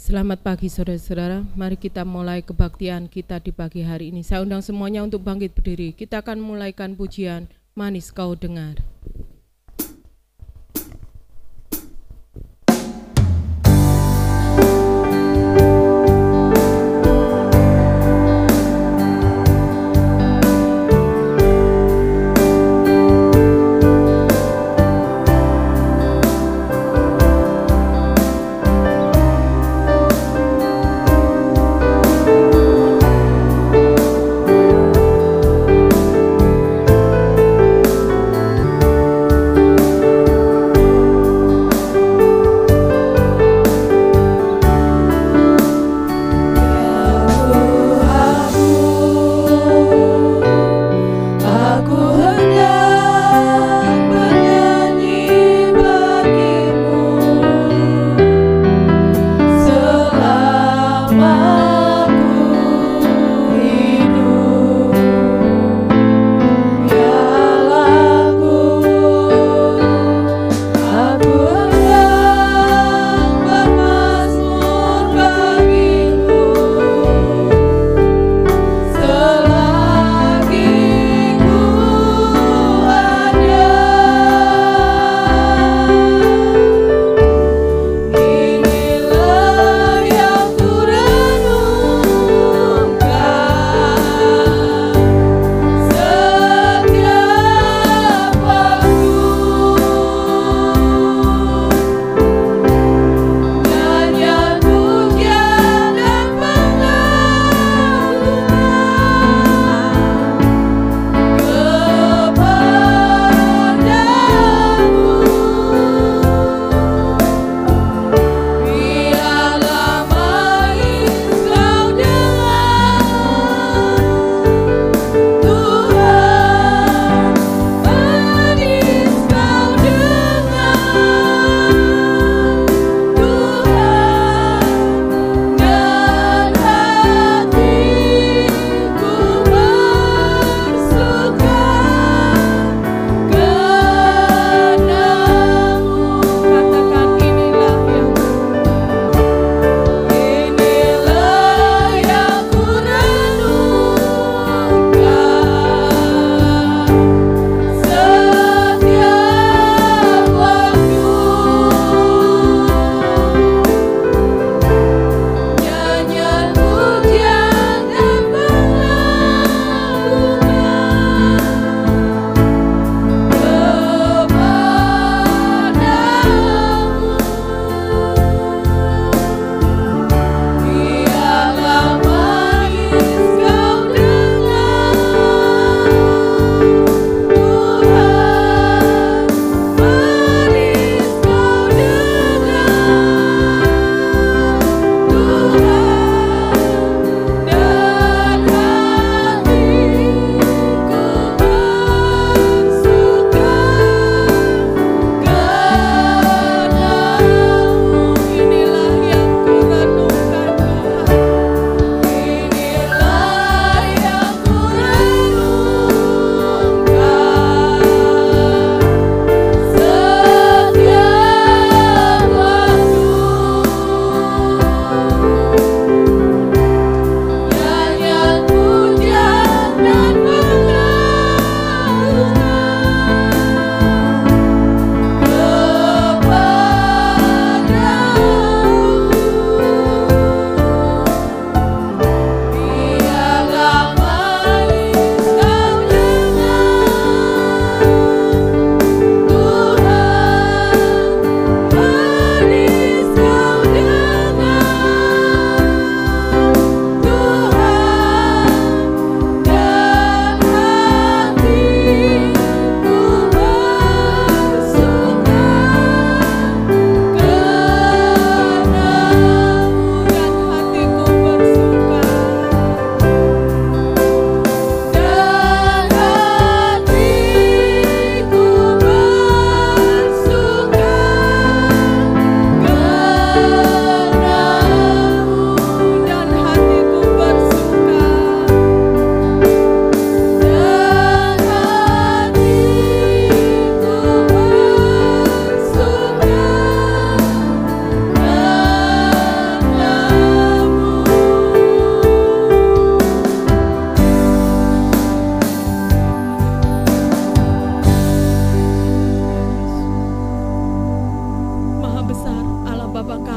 Selamat pagi saudara-saudara, mari kita mulai kebaktian kita di pagi hari ini. Saya undang semuanya untuk bangkit berdiri. Kita akan mulaikan pujian Manis Kau Dengar.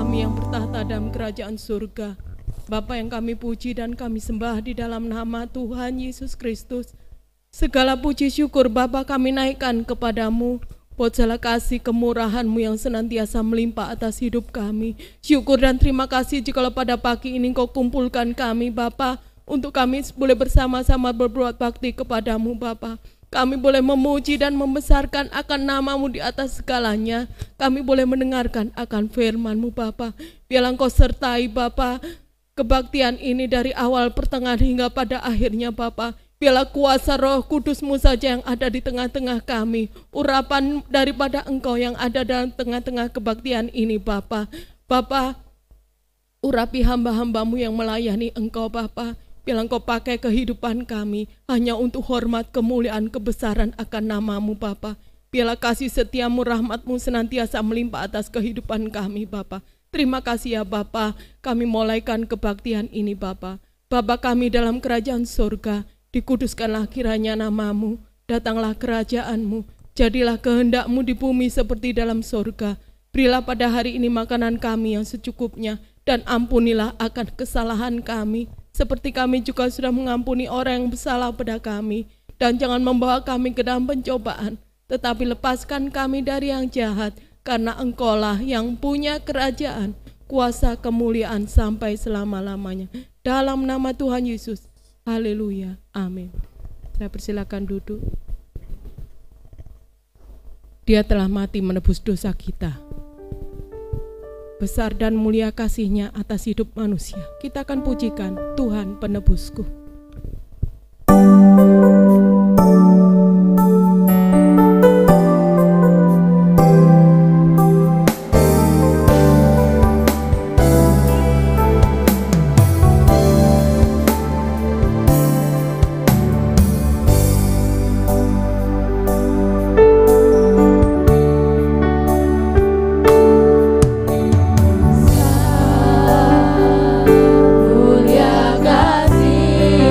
kami yang bertahta dalam kerajaan surga, Bapa yang kami puji dan kami sembah di dalam nama Tuhan Yesus Kristus. Segala puji syukur Bapa kami naikkan kepadamu, buat segala kasih kemurahan-Mu yang senantiasa melimpah atas hidup kami. Syukur dan terima kasih jikalau pada pagi ini Kau kumpulkan kami Bapa, untuk kami boleh bersama-sama berbuat bakti kepadamu Bapa. Kami boleh memuji dan membesarkan akan nama-Mu di atas segalanya. Kami boleh mendengarkan akan firman-Mu Bapa. Biarlah Engkau sertai Bapa kebaktian ini dari awal, pertengahan hingga pada akhirnya Bapa. Biarlah kuasa Roh Kudus-Mu saja yang ada di tengah-tengah kami. Urapan daripada Engkau yang ada dalam tengah-tengah kebaktian ini Bapa. Bapa, urapi hamba-hamba-Mu yang melayani Engkau Bapa. Biarlah Engkau pakai kehidupan kami hanya untuk hormat, kemuliaan, kebesaran akan nama-Mu Bapa. Biarlah kasih setia-Mu, rahmat-Mu senantiasa melimpah atas kehidupan kami Bapa. Terima kasih ya Bapa, kami mulaikan kebaktian ini Bapa. Bapa kami dalam kerajaan surga, dikuduskanlah kiranya nama-Mu, datanglah kerajaan-Mu, jadilah kehendak-Mu di bumi seperti dalam surga. Berilah pada hari ini makanan kami yang secukupnya, dan ampunilah akan kesalahan kami, seperti kami juga sudah mengampuni orang yang bersalah pada kami. Dan jangan membawa kami ke dalam pencobaan, tetapi lepaskan kami dari yang jahat, karena Engkaulah yang punya kerajaan, kuasa, kemuliaan sampai selama-lamanya. Dalam nama Tuhan Yesus, haleluya, amin. Saya persilakan duduk. Dia telah mati menebus dosa kita. Besar dan mulia kasih-Nya atas hidup manusia. Kita akan pujikan Tuhan penebusku. Mulia kasih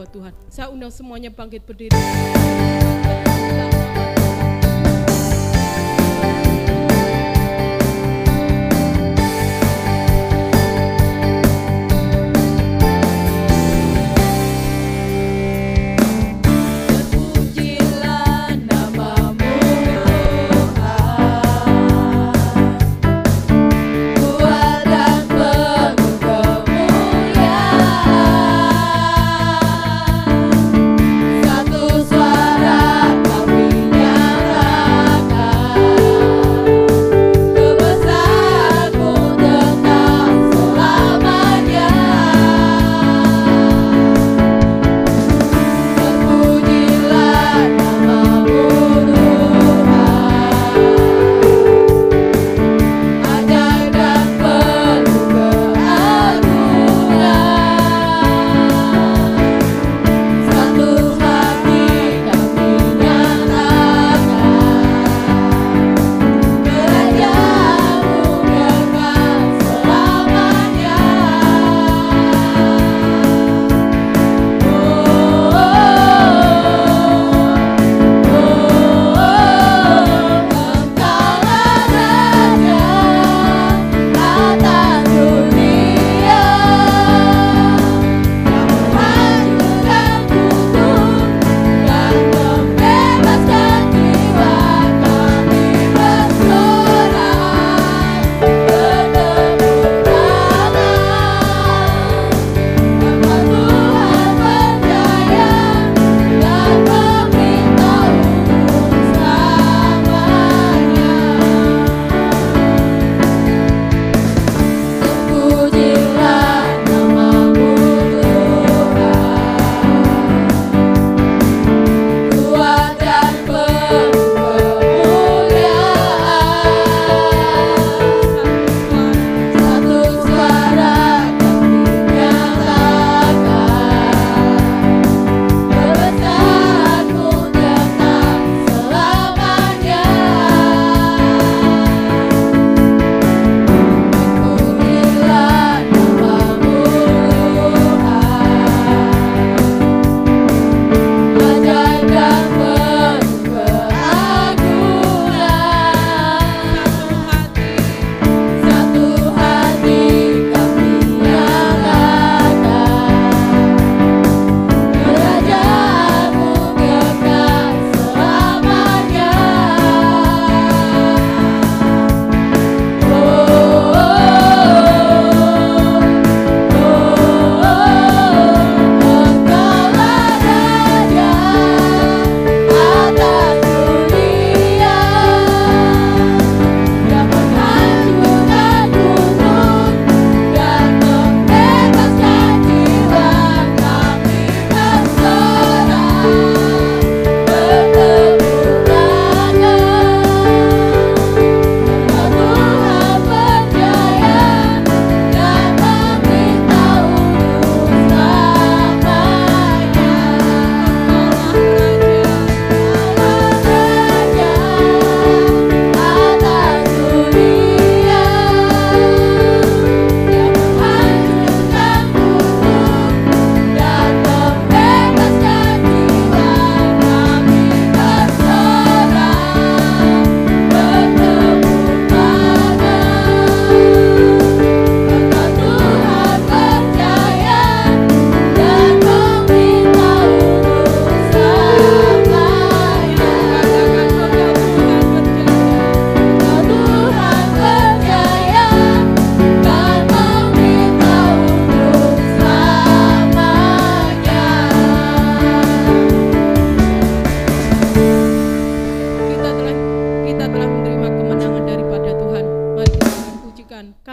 buat Tuhan. Saya undang semuanya bangkit berdiri.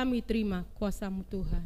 Kami terima kuasa-Mu Tuhan.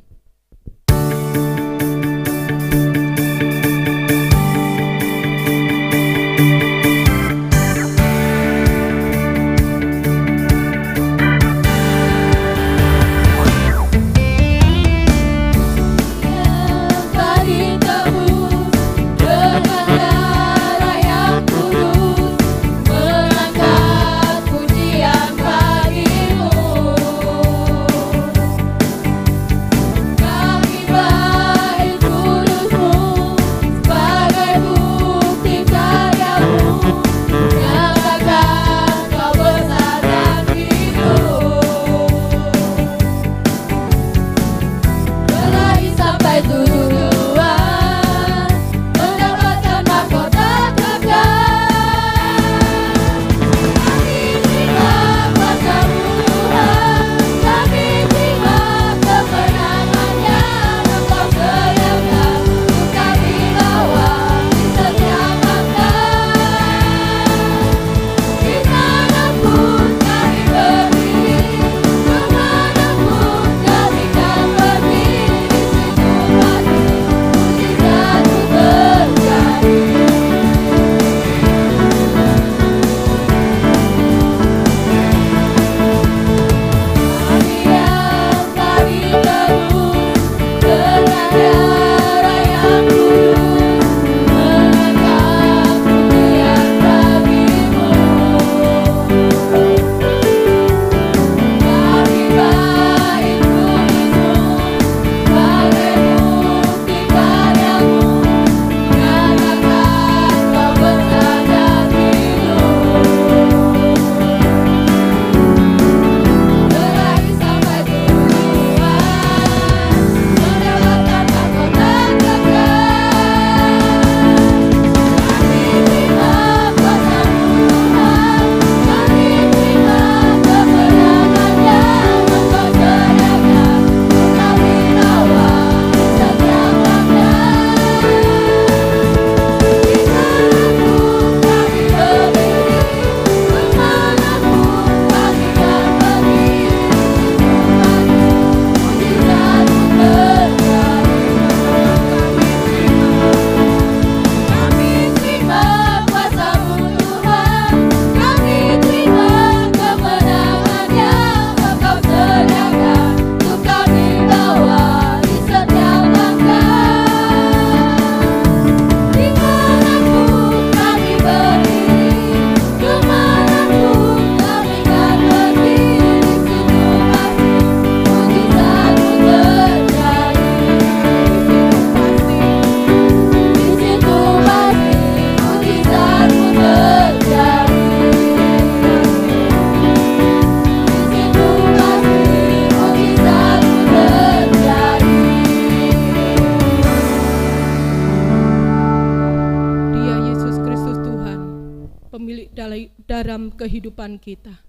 dalam kehidupan kita.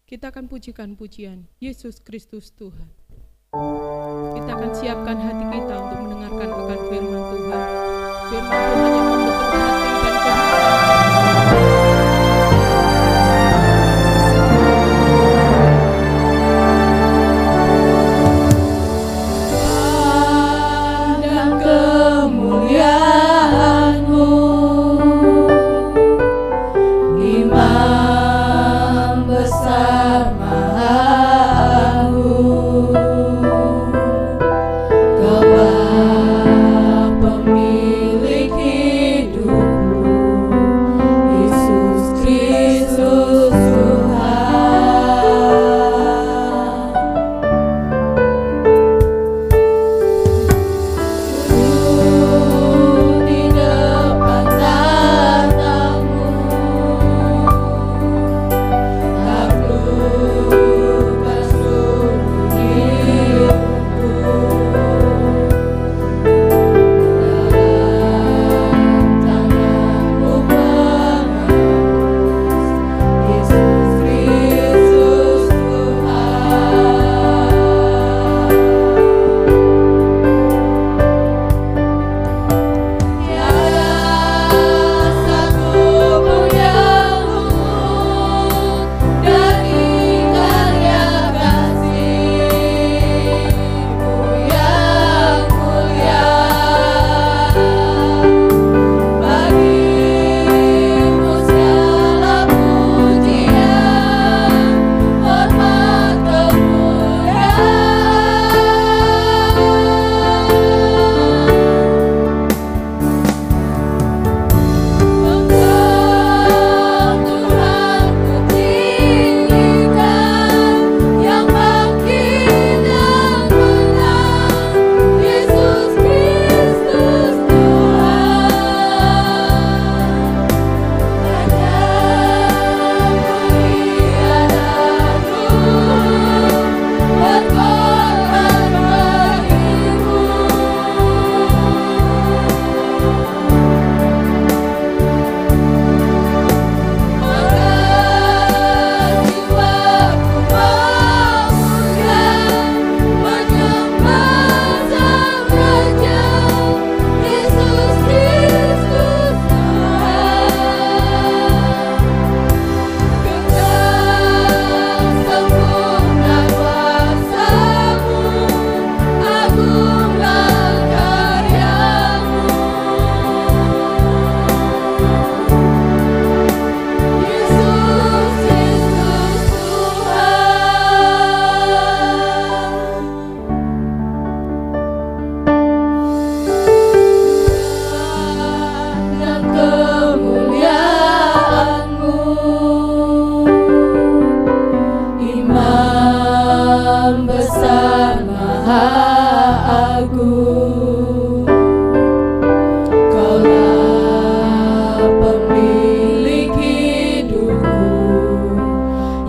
Kita akan pujikan pujian Yesus Kristus Tuhan. Kita akan siapkan hati kita untuk mendengarkan akan firman Tuhan. Firman Tuhan yang membentuk hati dan kehidupan.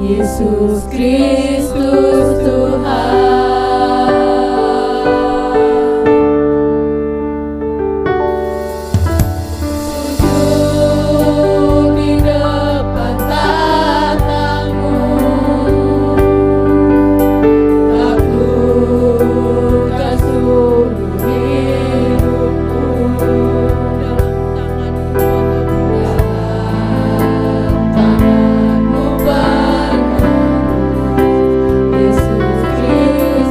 Yesus Kristus Tuhan. Sujud di depan tatamu, taklukkan seluruh hidupku. Dalam tanganmu penuh Yesus Kristus.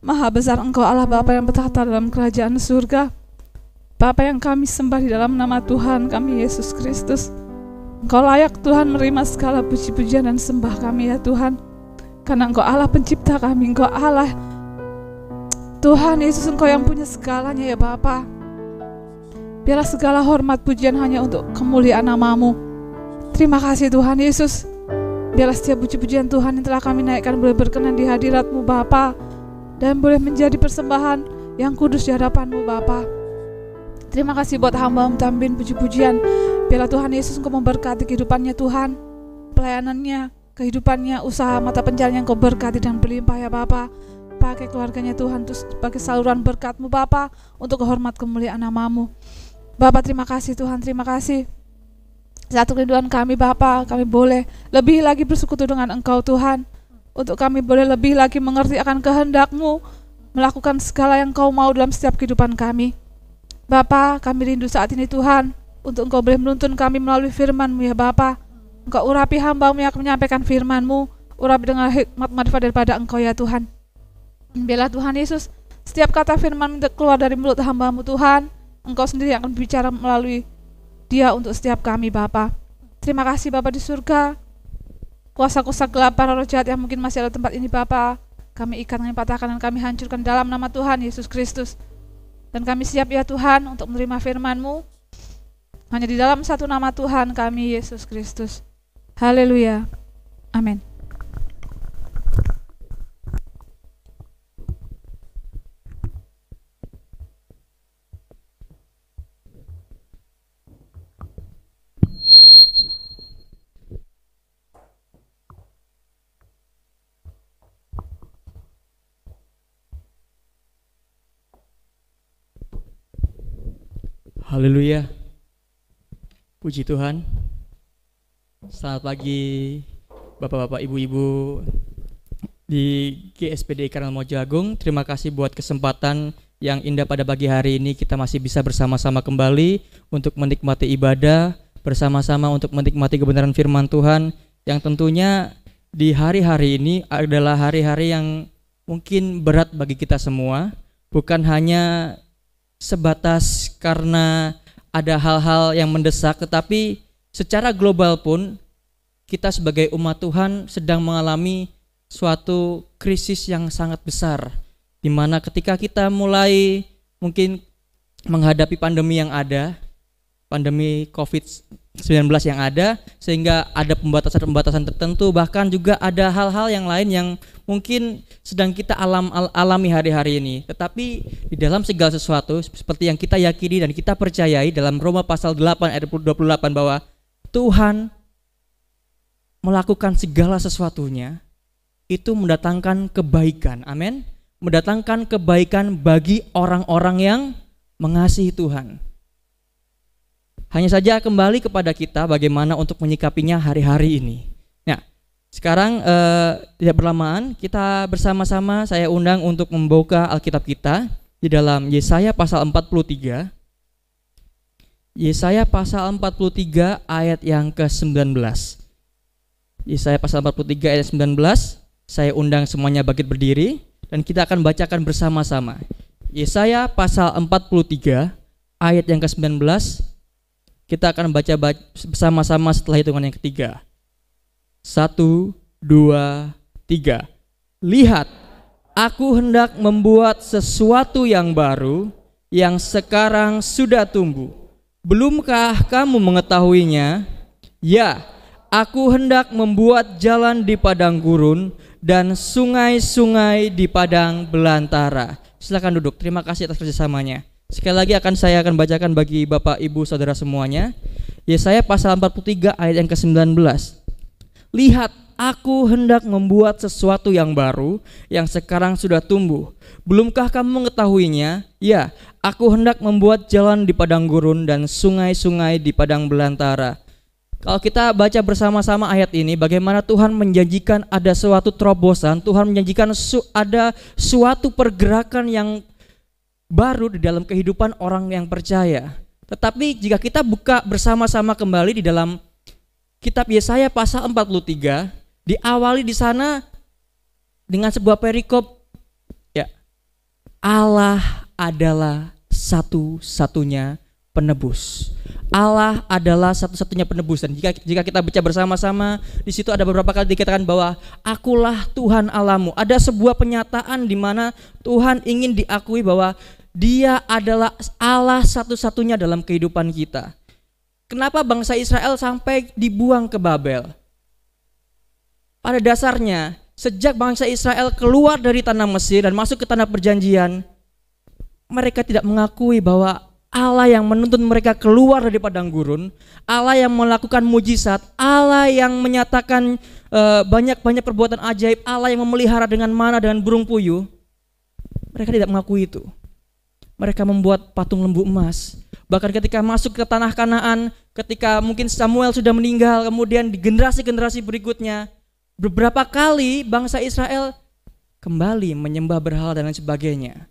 Maha besar Engkau Allah Bapa yang bertahta dalam kerajaan surga. Bapa yang kami sembah di dalam nama Tuhan kami Yesus Kristus. Engkau layak Tuhan menerima segala puji-pujian dan sembah kami ya Tuhan. Karena Engkau Allah pencipta kami, Engkau Allah Tuhan Yesus, Engkau yang punya segalanya ya Bapa. Biarlah segala hormat pujian hanya untuk kemuliaan nama-Mu. Terima kasih Tuhan Yesus. Biarlah setiap puji-pujian Tuhan yang telah kami naikkan boleh berkenan di hadirat-Mu Bapa, dan boleh menjadi persembahan yang kudus di hadapan-Mu Bapa. Terima kasih buat hamba-Mu Tambin puji-pujian. Biarlah Tuhan Yesus Engkau memberkati kehidupannya Tuhan, pelayanannya, kehidupannya, usaha mata pencarian Engkau berkati dan berlimpah ya Bapa. Pakai keluarganya Tuhan terus sebagai saluran berkat-Mu Bapa, untuk kehormat kemuliaan nama-Mu. Bapa terima kasih Tuhan, terima kasih. Satu kerinduan kami Bapa, kami boleh lebih lagi bersekutu dengan Engkau Tuhan, untuk kami boleh lebih lagi mengerti akan kehendak-Mu, melakukan segala yang Engkau mau dalam setiap kehidupan kami. Bapa, kami rindu saat ini Tuhan, untuk Engkau boleh menuntun kami melalui firman-Mu ya Bapa. Engkau urapi hamba-Mu yang akan menyampaikan firman-Mu, urapi dengan hikmat marifat daripada Engkau ya Tuhan. Biarlah Tuhan Yesus, setiap kata firman keluar dari mulut hamba-Mu Tuhan, Engkau sendiri yang akan berbicara melalui dia untuk setiap kami Bapa. Terima kasih Bapa di surga. Kuasa-kuasa gelap para roh jahat yang mungkin masih ada di tempat ini Bapa, kami ikat, kami patahkan, dan kami hancurkan dalam nama Tuhan Yesus Kristus. Dan kami siap ya Tuhan untuk menerima firman-Mu hanya di dalam satu nama Tuhan kami Yesus Kristus. Haleluya. Amin. Haleluya. Puji Tuhan. Selamat pagi Bapak-bapak, Ibu-ibu di GSPD Karangmojo Agung. Terima kasih buat kesempatan yang indah pada pagi hari ini. Kita masih bisa bersama-sama kembali untuk menikmati ibadah, bersama-sama untuk menikmati kebenaran firman Tuhan, yang tentunya di hari-hari ini adalah hari-hari yang mungkin berat bagi kita semua. Bukan hanya sebatas karena ada hal-hal yang mendesak, tetapi secara global pun kita sebagai umat Tuhan sedang mengalami suatu krisis yang sangat besar, di mana ketika kita mulai mungkin menghadapi pandemi yang ada, pandemi COVID-19 yang ada, sehingga ada pembatasan-pembatasan tertentu, bahkan juga ada hal-hal yang lain yang mungkin sedang kita alami hari-hari ini. Tetapi di dalam segala sesuatu, seperti yang kita yakini dan kita percayai dalam Roma pasal 8 ayat 28, bahwa Tuhan melakukan segala sesuatunya itu mendatangkan kebaikan. Amin. Mendatangkan kebaikan bagi orang-orang yang mengasihi Tuhan. Hanya saja kembali kepada kita bagaimana untuk menyikapinya hari-hari ini. Nah, sekarang tidak berlamaan, kita bersama-sama saya undang untuk membuka Alkitab kita di dalam Yesaya pasal 43. Yesaya pasal 43 ayat yang ke-19. Yesaya pasal 43 ayat 19. Saya undang semuanya bangkit berdiri dan kita akan bacakan bersama-sama. Yesaya pasal 43 ayat yang ke-19. Kita akan baca bersama-sama setelah hitungan yang ketiga. 1, 2, 3. Lihat, aku hendak membuat sesuatu yang baru, yang sekarang sudah tumbuh. Belumkah kamu mengetahuinya? Ya, aku hendak membuat jalan di padang gurun dan sungai-sungai di padang belantara. Silakan duduk. Terima kasih atas kerjasamanya. Sekali lagi saya akan bacakan bagi Bapak, Ibu, Saudara semuanya. Yesaya pasal 43 ayat yang ke-19. Lihat, aku hendak membuat sesuatu yang baru, yang sekarang sudah tumbuh. Belumkah kamu mengetahuinya? Ya, aku hendak membuat jalan di padang gurun dan sungai-sungai di padang belantara. Kalau kita baca bersama-sama ayat ini, bagaimana Tuhan menjanjikan ada suatu terobosan, Tuhan menjanjikan ada suatu pergerakan yang baru di dalam kehidupan orang yang percaya. Tetapi jika kita buka bersama-sama kembali di dalam kitab Yesaya pasal 43, diawali di sana dengan sebuah perikop, ya, Allah adalah satu-satunya penebus. Allah adalah satu-satunya penebus. Dan jika kita baca bersama-sama, di situ ada beberapa kali dikatakan bahwa akulah Tuhan Allahmu. Ada sebuah penyataan di mana Tuhan ingin diakui bahwa Dia adalah Allah satu-satunya dalam kehidupan kita. Kenapa bangsa Israel sampai dibuang ke Babel? Pada dasarnya, sejak bangsa Israel keluar dari tanah Mesir dan masuk ke tanah perjanjian, mereka tidak mengakui bahwa Allah yang menuntun mereka keluar dari padang gurun, Allah yang melakukan mujizat, Allah yang menyatakan banyak-banyak perbuatan ajaib, Allah yang memelihara dengan mana dengan burung puyuh. Mereka tidak mengakui itu. Mereka membuat patung lembu emas. Bahkan ketika masuk ke tanah Kanaan, ketika mungkin Samuel sudah meninggal, kemudian di generasi-generasi berikutnya, beberapa kali bangsa Israel kembali menyembah berhala dan lain sebagainya.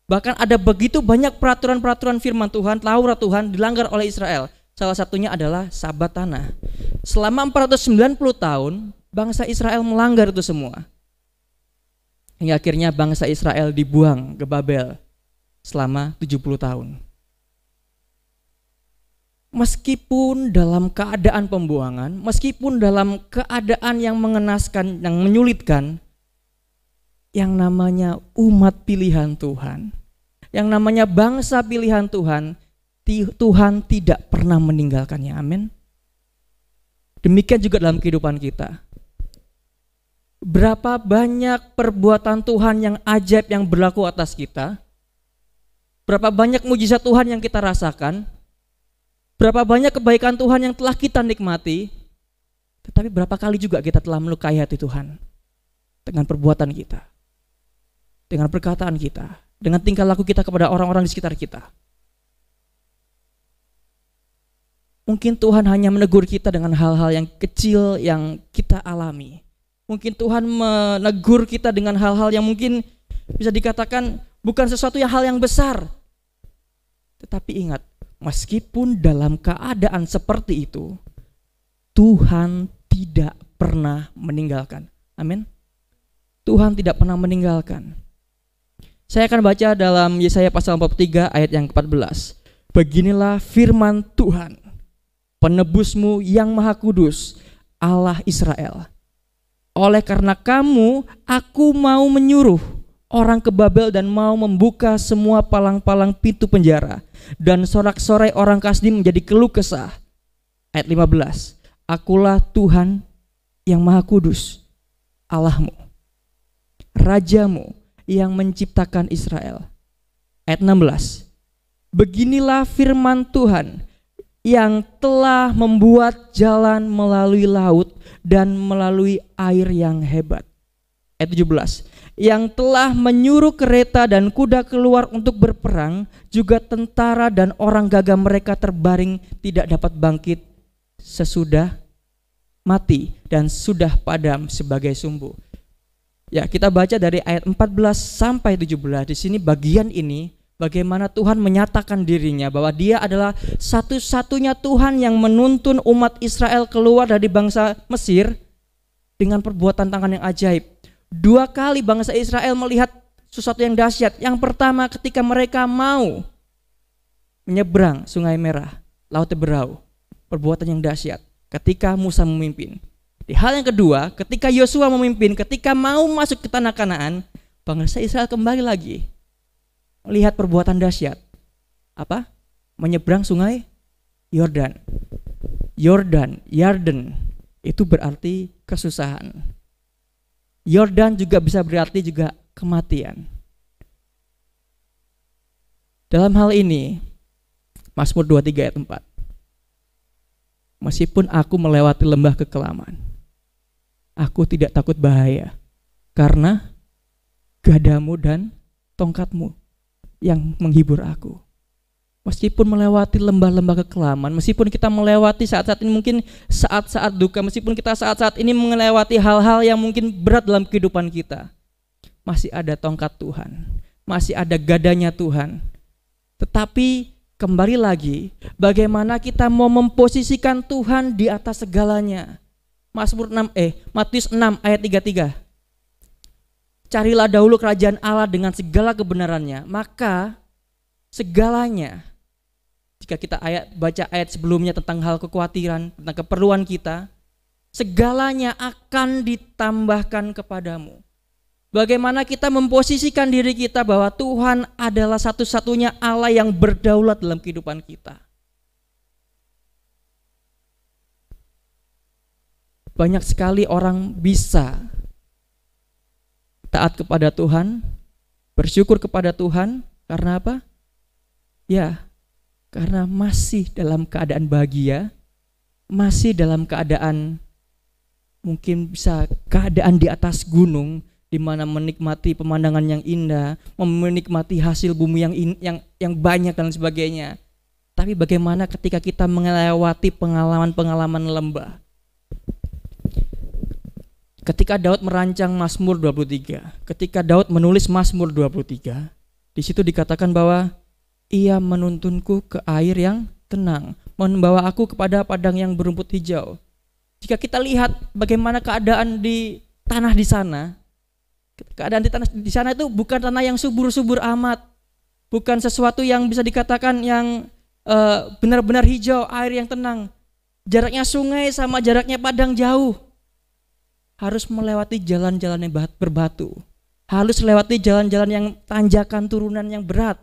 Bahkan ada begitu banyak peraturan-peraturan firman Tuhan, Taurat Tuhan dilanggar oleh Israel. Salah satunya adalah Sabat tanah. Selama 490 tahun, bangsa Israel melanggar itu semua. Hingga akhirnya bangsa Israel dibuang ke Babel selama 70 tahun. Meskipun dalam keadaan pembuangan, meskipun dalam keadaan yang mengenaskan, yang menyulitkan, yang namanya umat pilihan Tuhan, yang namanya bangsa pilihan Tuhan, Tuhan tidak pernah meninggalkannya. Amin. Demikian juga dalam kehidupan kita. Berapa banyak perbuatan Tuhan yang ajaib yang berlaku atas kita, berapa banyak mujizat Tuhan yang kita rasakan, berapa banyak kebaikan Tuhan yang telah kita nikmati, tetapi berapa kali juga kita telah melukai hati Tuhan dengan perbuatan kita, dengan perkataan kita, dengan tingkah laku kita kepada orang-orang di sekitar kita. Mungkin Tuhan hanya menegur kita dengan hal-hal yang kecil yang kita alami. Mungkin Tuhan menegur kita dengan hal-hal yang mungkin bisa dikatakan bukan sesuatu yang hal yang besar. Tetapi ingat, meskipun dalam keadaan seperti itu, Tuhan tidak pernah meninggalkan. Amin. Tuhan tidak pernah meninggalkan. Saya akan baca dalam Yesaya pasal 43 ayat yang ke-14. Beginilah firman Tuhan, penebusmu yang maha kudus, Allah Israel. Oleh karena kamu, aku mau menyuruh orang ke Babel dan mau membuka semua palang-palang pintu penjara, dan sorak-sorai orang Kasdim menjadi keluh kesah. Ayat 15. Akulah Tuhan yang maha kudus, Allahmu, Rajamu yang menciptakan Israel. Ayat 16. Beginilah firman Tuhan yang telah membuat jalan melalui laut dan melalui air yang hebat. Ayat 17. Yang telah menyuruh kereta dan kuda keluar untuk berperang, juga tentara dan orang gagah mereka terbaring tidak dapat bangkit sesudah mati dan sudah padam sebagai sumbu. Ya, kita baca dari ayat 14 sampai 17. Di sini bagian ini bagaimana Tuhan menyatakan dirinya bahwa Dia adalah satu-satunya Tuhan yang menuntun umat Israel keluar dari bangsa Mesir dengan perbuatan tangan yang ajaib. 2 kali bangsa Israel melihat sesuatu yang dahsyat. Yang pertama ketika mereka mau menyeberang Sungai Merah, Laut Teberau, perbuatan yang dahsyat ketika Musa memimpin. Di hal yang kedua, ketika Yosua memimpin, ketika mau masuk ke tanah Kanaan, bangsa Israel kembali lagi melihat perbuatan dahsyat. Apa? Menyeberang Sungai Yordan. Yarden itu berarti kesusahan. Yordan juga bisa berarti juga kematian. Dalam hal ini, Mazmur 23 ayat 4. Meskipun aku melewati lembah kekelaman, aku tidak takut bahaya, karena gadamu dan tongkatmu yang menghibur aku. Meskipun melewati lembah-lembah kekelaman, meskipun kita melewati saat-saat ini mungkin saat-saat duka, meskipun kita saat-saat ini melewati hal-hal yang mungkin berat dalam kehidupan kita, masih ada tongkat Tuhan, masih ada gadanya Tuhan. Tetapi kembali lagi, bagaimana kita mau memposisikan Tuhan di atas segalanya. Matius 6 ayat 33. carilah dahulu kerajaan Allah dengan segala kebenarannya, maka segalanya, jika kita baca ayat sebelumnya tentang hal kekhawatiran, tentang keperluan kita, segalanya akan ditambahkan kepadamu. Bagaimana kita memposisikan diri kita bahwa Tuhan adalah satu-satunya Allah yang berdaulat dalam kehidupan kita. Banyak sekali orang bisa taat kepada Tuhan, bersyukur kepada Tuhan, karena apa? Ya, karena masih dalam keadaan bahagia, masih dalam keadaan mungkin bisa keadaan di atas gunung, di mana menikmati pemandangan yang indah, menikmati hasil bumi yang banyak dan sebagainya. Tapi bagaimana ketika kita melewati pengalaman-pengalaman lembah? Ketika Daud merancang Mazmur 23, ketika Daud menulis Mazmur 23, di situ dikatakan bahwa ia menuntunku ke air yang tenang, membawa aku kepada padang yang berumput hijau. Jika kita lihat bagaimana keadaan di tanah di sana, keadaan di tanah di sana itu bukan tanah yang subur-subur amat, bukan sesuatu yang bisa dikatakan yang benar-benar hijau, air yang tenang. Jaraknya sungai sama jaraknya padang jauh. Harus melewati jalan-jalan yang berbatu, harus melewati jalan-jalan yang tanjakan turunan yang berat.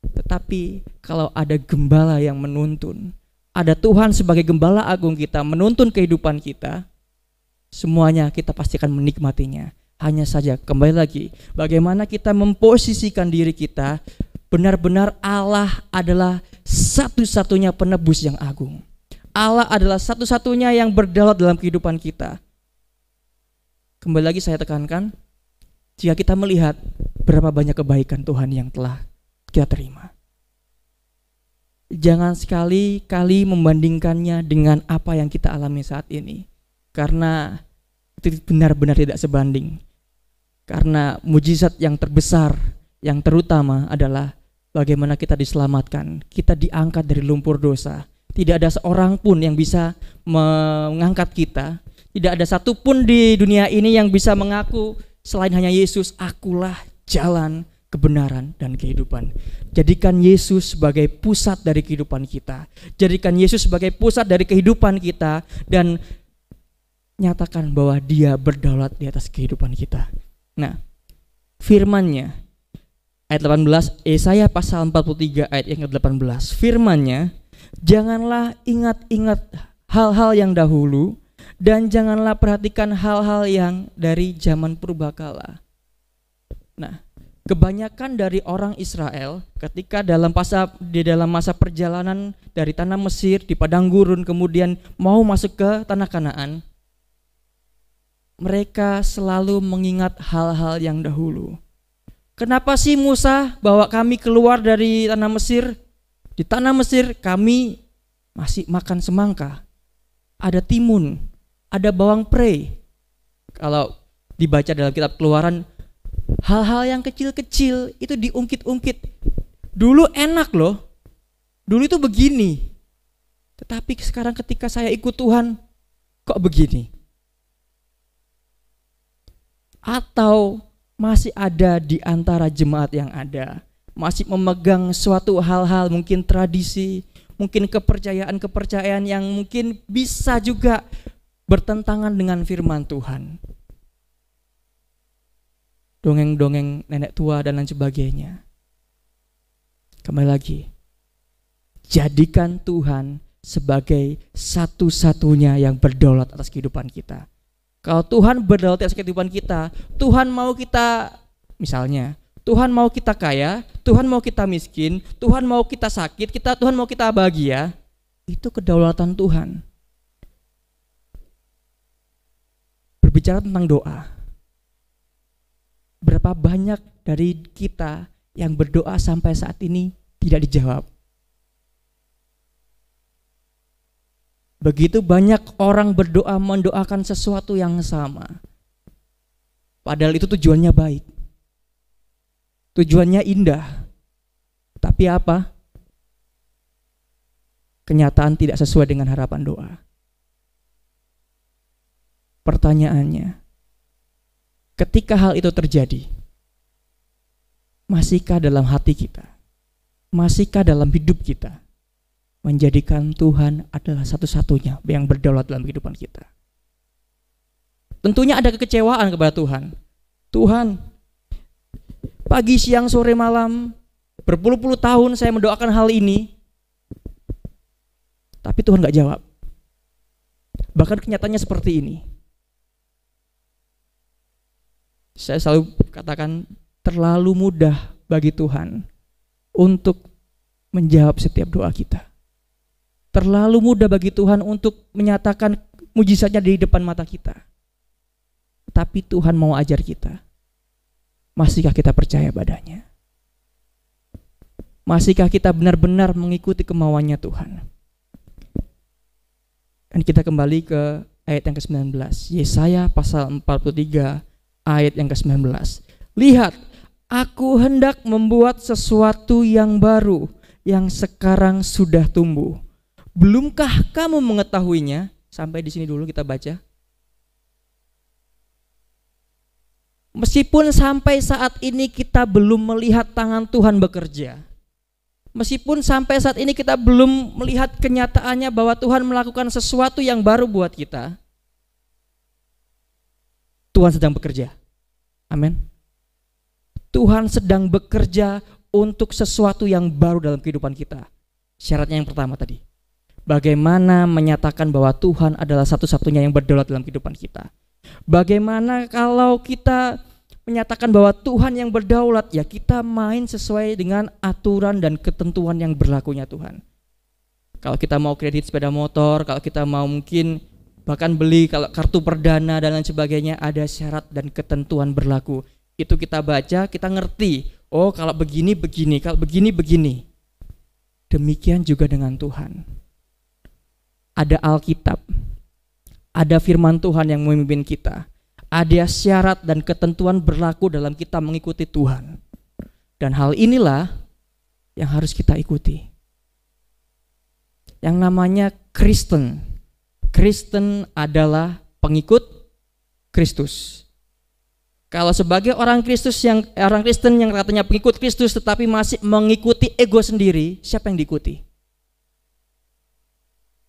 Tetapi kalau ada gembala yang menuntun, ada Tuhan sebagai gembala agung kita menuntun kehidupan kita, semuanya kita pasti akan menikmatinya. Hanya saja kembali lagi, bagaimana kita memposisikan diri kita, benar-benar Allah adalah satu-satunya penebus yang agung. Allah adalah satu-satunya yang berdaulat dalam kehidupan kita. Kembali lagi saya tekankan, jika kita melihat berapa banyak kebaikan Tuhan yang telah kita terima, jangan sekali-kali membandingkannya dengan apa yang kita alami saat ini, karena itu benar-benar tidak sebanding. Karena mujizat yang terbesar, yang terutama adalah bagaimana kita diselamatkan, kita diangkat dari lumpur dosa. Tidak ada seorang pun yang bisa mengangkat kita. Tidak ada satupun di dunia ini yang bisa mengaku selain hanya Yesus, akulah jalan, kebenaran, dan kehidupan. Jadikan Yesus sebagai pusat dari kehidupan kita. Jadikan Yesus sebagai pusat dari kehidupan kita, dan nyatakan bahwa Dia berdaulat di atas kehidupan kita. Nah, firman-Nya ayat 18, Yesaya pasal 43 ayat yang ke-18. Firman-Nya, janganlah ingat-ingat hal-hal yang dahulu, dan janganlah perhatikan hal-hal yang dari zaman purbakala. Nah, kebanyakan dari orang Israel ketika di dalam masa perjalanan dari tanah Mesir di padang gurun kemudian mau masuk ke tanah Kanaan, mereka selalu mengingat hal-hal yang dahulu. Kenapa sih Musa bawa kami keluar dari tanah Mesir? Di tanah Mesir kami masih makan semangka, ada timun, ada bawang prei. Kalau dibaca dalam kitab Keluaran, hal-hal yang kecil-kecil itu diungkit-ungkit. Dulu enak loh, dulu itu begini. Tetapi sekarang ketika saya ikut Tuhan, kok begini? Atau masih ada di antara jemaat yang ada, masih memegang suatu hal-hal, mungkin tradisi, mungkin kepercayaan-kepercayaan yang mungkin bisa juga bertentangan dengan firman Tuhan. Dongeng-dongeng nenek tua dan lain sebagainya. Kembali lagi, jadikan Tuhan sebagai satu-satunya yang berdaulat atas kehidupan kita. Kalau Tuhan berdaulat atas kehidupan kita, Tuhan mau kita, misalnya Tuhan mau kita kaya, Tuhan mau kita miskin, Tuhan mau kita sakit, Tuhan mau kita bahagia, itu kedaulatan Tuhan. Berbicara tentang doa, berapa banyak dari kita yang berdoa sampai saat ini tidak dijawab? Begitu banyak orang berdoa mendoakan sesuatu yang sama, padahal itu tujuannya baik, tujuannya indah, tapi apa? Kenyataan tidak sesuai dengan harapan doa. Pertanyaannya, Ketika hal itu terjadi, masihkah dalam hati kita, masihkah dalam hidup kita menjadikan Tuhan adalah satu-satunya yang berdaulat dalam kehidupan kita? Tentunya ada kekecewaan kepada Tuhan. Tuhan, pagi, siang, sore, malam, berpuluh-puluh tahun saya mendoakan hal ini, tapi Tuhan gak jawab. Bahkan kenyataannya seperti ini. Saya selalu katakan, terlalu mudah bagi Tuhan untuk menjawab setiap doa kita. Terlalu mudah bagi Tuhan untuk menyatakan mujizatnya di depan mata kita. Tapi Tuhan mau ajar kita. Masihkah kita percaya padanya? Masihkah kita benar-benar mengikuti kemauannya Tuhan? Dan kita kembali ke ayat yang ke-19. Yesaya pasal 43 ayat yang ke-19. Lihat, aku hendak membuat sesuatu yang baru yang sekarang sudah tumbuh. Belumkah kamu mengetahuinya? Sampai di sini dulu kita baca. Meskipun sampai saat ini kita belum melihat tangan Tuhan bekerja, meskipun sampai saat ini kita belum melihat kenyataannya bahwa Tuhan melakukan sesuatu yang baru buat kita, Tuhan sedang bekerja. Amin. Tuhan sedang bekerja untuk sesuatu yang baru dalam kehidupan kita. Syaratnya yang pertama tadi, bagaimana menyatakan bahwa Tuhan adalah satu-satunya yang berdaulat dalam kehidupan kita. Bagaimana kalau kita menyatakan bahwa Tuhan yang berdaulat, ya kita main sesuai dengan aturan dan ketentuan yang berlakunya Tuhan. Kalau kita mau kredit sepeda motor, kalau kita mau mungkin bahkan beli kalau kartu perdana dan lain sebagainya, ada syarat dan ketentuan berlaku. Itu kita baca, kita ngerti. Oh, kalau begini begini, kalau begini begini. Demikian juga dengan Tuhan. Ada Alkitab, ada firman Tuhan yang memimpin kita. Ada syarat dan ketentuan berlaku dalam kita mengikuti Tuhan. Dan hal inilah yang harus kita ikuti. Yang namanya Kristen. Kristen adalah pengikut Kristus. Kalau sebagai orang Kristen yang katanya pengikut Kristus tetapi masih mengikuti ego sendiri, siapa yang diikuti?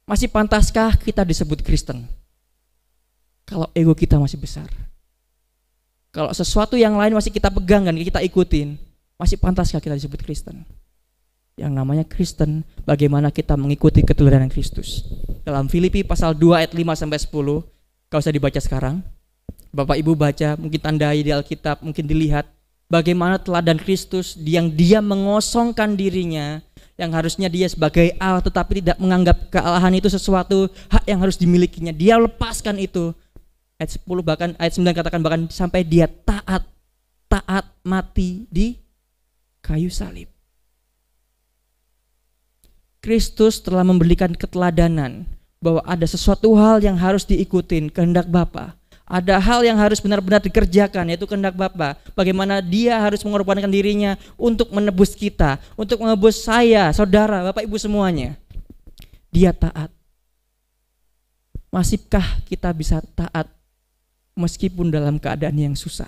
Masih pantaskah kita disebut Kristen? Kalau ego kita masih besar, kalau sesuatu yang lain masih kita pegang dan kita ikutin, masih pantaskah kita disebut Kristen? Yang namanya Kristen, bagaimana kita mengikuti keteladanan Kristus. Dalam Filipi pasal 2 ayat 5-10, gak usah dibaca sekarang. Bapak Ibu baca, mungkin tandai di Alkitab, mungkin dilihat bagaimana teladan Kristus yang dia mengosongkan dirinya, yang harusnya dia sebagai Allah tetapi tidak menganggap kealahan itu sesuatu hak yang harus dimilikinya. Dia lepaskan itu. Ayat 10 bahkan ayat 9 katakan bahkan sampai dia taat mati di kayu salib. Kristus telah memberikan keteladanan bahwa ada sesuatu hal yang harus diikutin, kehendak Bapa. Ada hal yang harus benar-benar dikerjakan, yaitu kehendak Bapa. Bagaimana dia harus mengorbankan dirinya untuk menebus kita, untuk menebus saya, saudara, Bapak Ibu semuanya. Dia taat. Masihkah kita bisa taat meskipun dalam keadaan yang susah?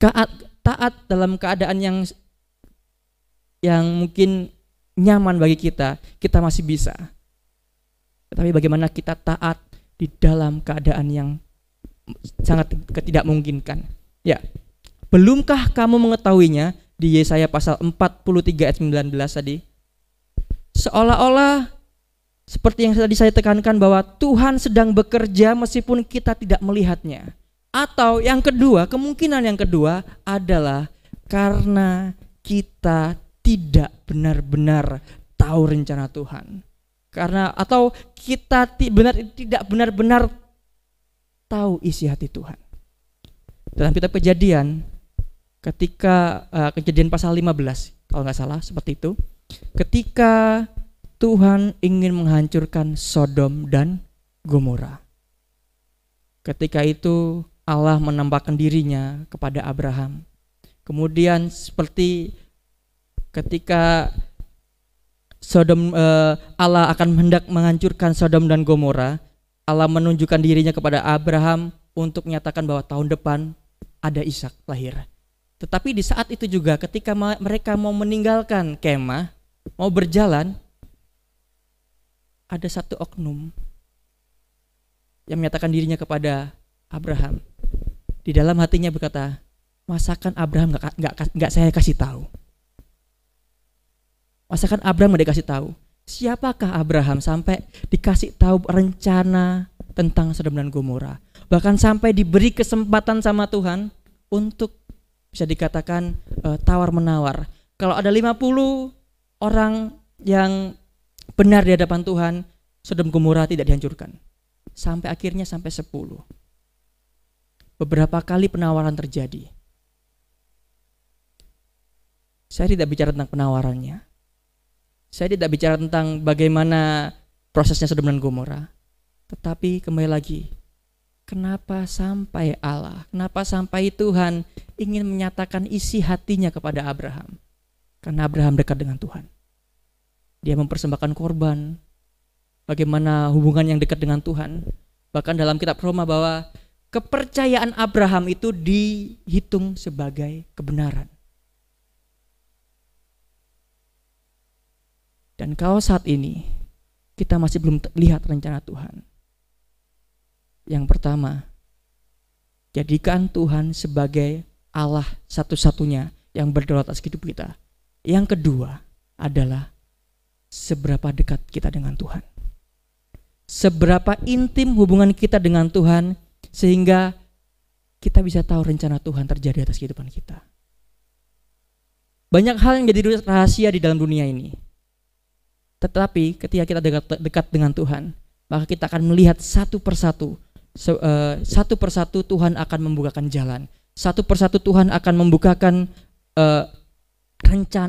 Taat dalam keadaan yang mungkin nyaman bagi kita masih bisa. Tetapi bagaimana kita taat di dalam keadaan yang sangat tidak memungkinkan? Ya, belumkah kamu mengetahuinya? Di Yesaya pasal 43 ayat 19 tadi, seolah-olah seperti yang tadi saya tekankan bahwa Tuhan sedang bekerja meskipun kita tidak melihatnya. Atau yang kedua, kemungkinan yang kedua adalah karena kita tidak benar-benar tahu rencana Tuhan. Atau kita tidak benar-benar tahu isi hati Tuhan. Dalam kitab Kejadian, ketika Kejadian pasal 15 kalau nggak salah seperti itu, ketika Tuhan ingin menghancurkan Sodom dan Gomora, ketika itu Allah menampakkan dirinya kepada Abraham. Kemudian seperti ketika Allah akan hendak menghancurkan Sodom dan Gomora, Allah menunjukkan dirinya kepada Abraham untuk menyatakan bahwa tahun depan ada Ishak lahir. Tetapi di saat itu juga ketika mereka mau meninggalkan kemah, mau berjalan, ada satu oknum yang menyatakan dirinya kepada Abraham. Di dalam hatinya berkata, masakan Abraham nggak saya kasih tahu? Masakan Abraham nggak dikasih tahu? Siapakah Abraham sampai dikasih tahu rencana tentang Sodom dan Gomora? Bahkan sampai diberi kesempatan sama Tuhan untuk bisa dikatakan tawar-menawar. Kalau ada 50 orang yang benar di hadapan Tuhan, Sodom Gomora tidak dihancurkan. Sampai akhirnya sampai 10. Beberapa kali penawaran terjadi. Saya tidak bicara tentang penawarannya. Saya tidak bicara tentang bagaimana prosesnya Sodom dan Gomora. Tetapi kembali lagi, kenapa sampai Allah, kenapa sampai Tuhan ingin menyatakan isi hatinya kepada Abraham? Karena Abraham dekat dengan Tuhan. Dia mempersembahkan korban. Bagaimana hubungan yang dekat dengan Tuhan. Bahkan dalam kitab Roma bahwa kepercayaan Abraham itu dihitung sebagai kebenaran. Dan kalau saat ini kita masih belum lihat rencana Tuhan. Yang pertama, jadikan Tuhan sebagai Allah satu-satunya yang berdaulat atas hidup kita. Yang kedua adalah seberapa dekat kita dengan Tuhan. Seberapa intim hubungan kita dengan Tuhan sehingga kita bisa tahu rencana Tuhan terjadi atas kehidupan kita. Banyak hal yang jadi rahasia di dalam dunia ini. Tetapi ketika kita dekat dengan Tuhan, maka kita akan melihat satu persatu Tuhan akan membukakan jalan. Satu persatu Tuhan akan membukakan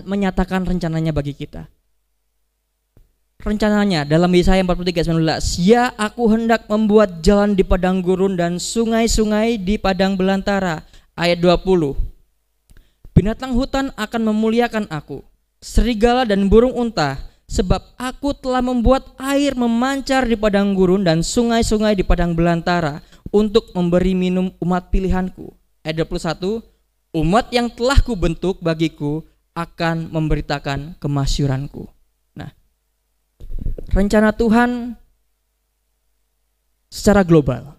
menyatakan rencananya bagi kita. Rencananya dalam Yesaya 43:19, ya aku hendak membuat jalan di padang gurun dan sungai-sungai di padang belantara. Ayat 20, binatang hutan akan memuliakan aku, serigala dan burung unta, sebab aku telah membuat air memancar di padang gurun dan sungai-sungai di padang belantara untuk memberi minum umat pilihanku. Ayat 21, umat yang telah kubentuk bagiku akan memberitakan kemasyuranku. Nah, rencana Tuhan secara global.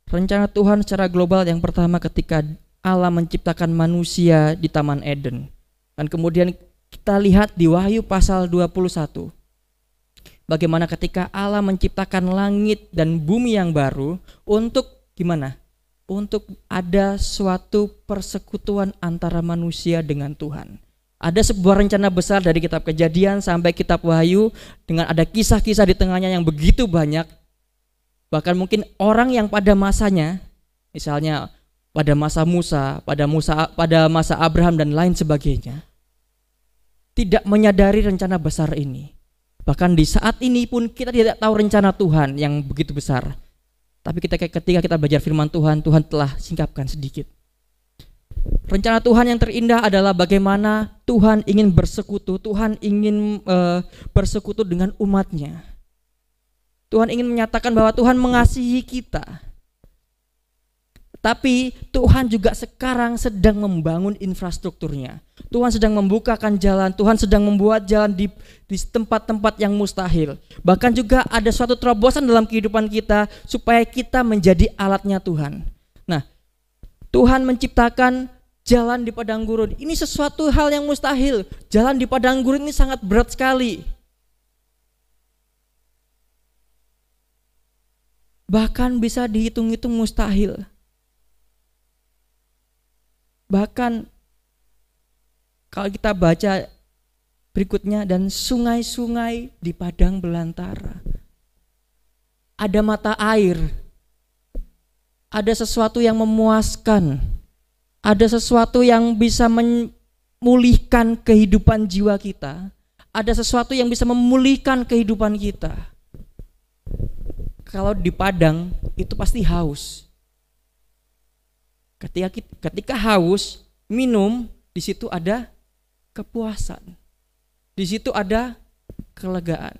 Rencana Tuhan secara global yang pertama ketika Allah menciptakan manusia di Taman Eden. Dan kemudian kita lihat di Wahyu pasal 21. Bagaimana ketika Allah menciptakan langit dan bumi yang baru untuk gimana? Untuk ada suatu persekutuan antara manusia dengan Tuhan. Ada sebuah rencana besar dari kitab Kejadian sampai kitab Wahyu dengan ada kisah-kisah di tengahnya yang begitu banyak. Bahkan mungkin orang yang pada masanya, misalnya pada masa Musa, pada masa Abraham dan lain sebagainya, tidak menyadari rencana besar ini. Bahkan di saat ini pun kita tidak tahu rencana Tuhan yang begitu besar. Tapi ketika kita belajar firman Tuhan, Tuhan telah singkapkan sedikit. Rencana Tuhan yang terindah adalah bagaimana Tuhan ingin bersekutu, Tuhan ingin bersekutu dengan umatnya. Tuhan ingin menyatakan bahwa Tuhan mengasihi kita. Tapi Tuhan juga sekarang sedang membangun infrastrukturnya. Tuhan sedang membukakan jalan, Tuhan sedang membuat jalan di tempat-tempat yang mustahil. Bahkan juga ada suatu terobosan dalam kehidupan kita supaya kita menjadi alatnya Tuhan. Nah, Tuhan menciptakan jalan di padang gurun. Ini sesuatu hal yang mustahil. Jalan di padang gurun ini sangat berat sekali. Bahkan bisa dihitung-hitung mustahil. Bahkan kalau kita baca berikutnya, dan sungai-sungai di padang belantara. Ada mata air. Ada sesuatu yang memuaskan. Ada sesuatu yang bisa memulihkan kehidupan jiwa kita. Ada sesuatu yang bisa memulihkan kehidupan kita. Kalau di padang itu pasti haus. Ketika haus, minum, di situ ada kepuasan. Di situ ada kelegaan.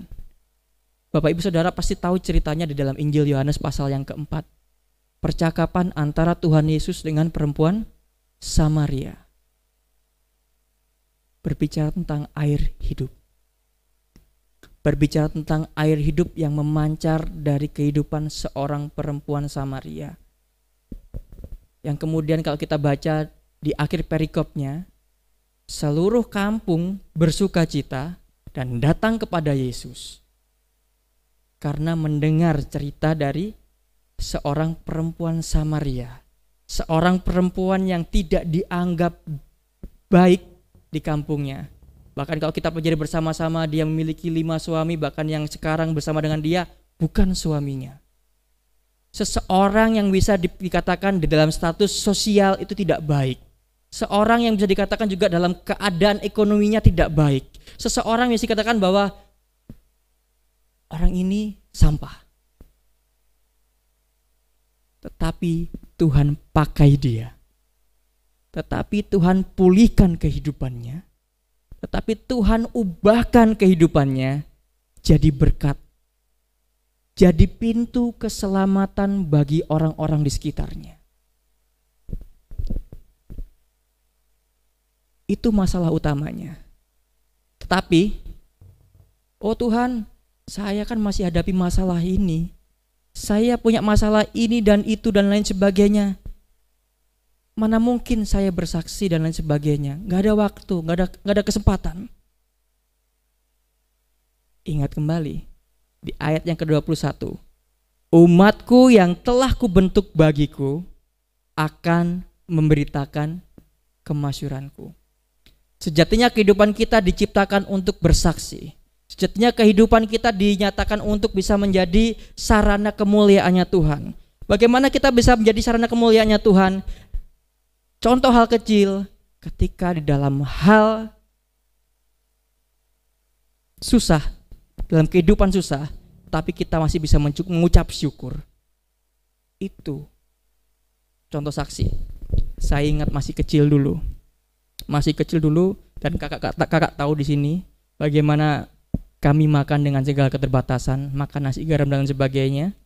Bapak Ibu Saudara pasti tahu ceritanya di dalam Injil Yohanes pasal yang keempat. percakapan antara Tuhan Yesus dengan perempuan Samaria. Berbicara tentang air hidup. Berbicara tentang air hidup yang memancar dari kehidupan seorang perempuan Samaria. Yang kemudian kalau kita baca di akhir perikopnya, seluruh kampung bersukacita dan datang kepada Yesus karena mendengar cerita dari seorang perempuan Samaria, seorang perempuan yang tidak dianggap baik di kampungnya. Bahkan kalau kita pelajari bersama-sama, dia memiliki 5 suami, bahkan yang sekarang bersama dengan dia bukan suaminya. Seseorang yang bisa dikatakan di dalam status sosial itu tidak baik. Seorang yang bisa dikatakan juga dalam keadaan ekonominya tidak baik. Seseorang yang bisa dikatakan bahwa orang ini sampah. Tetapi Tuhan pakai dia. Tetapi Tuhan pulihkan kehidupannya. Tetapi Tuhan ubahkan kehidupannya jadi berkat. Jadi pintu keselamatan bagi orang-orang di sekitarnya. Itu masalah utamanya. Tetapi, oh Tuhan, saya kan masih hadapi masalah ini. Saya punya masalah ini dan itu dan lain sebagainya. Mana mungkin saya bersaksi dan lain sebagainya. Gak ada waktu, gak ada kesempatan. Ingat kembali di ayat yang ke-21. Umatku yang telah kubentuk bagiku akan memberitakan kemasyuranku. Sejatinya kehidupan kita diciptakan untuk bersaksi. Sejatinya kehidupan kita dinyatakan untuk bisa menjadi sarana kemuliaannya Tuhan. Bagaimana kita bisa menjadi sarana kemuliaannya Tuhan? Contoh hal kecil, ketika di dalam hal susah, dalam kehidupan susah, tapi kita masih bisa mengucap syukur. Itu contoh saksi. Saya ingat masih kecil dulu dan kakak tahu di sini bagaimana kami makan dengan segala keterbatasan, makan nasi garam dan sebagainya.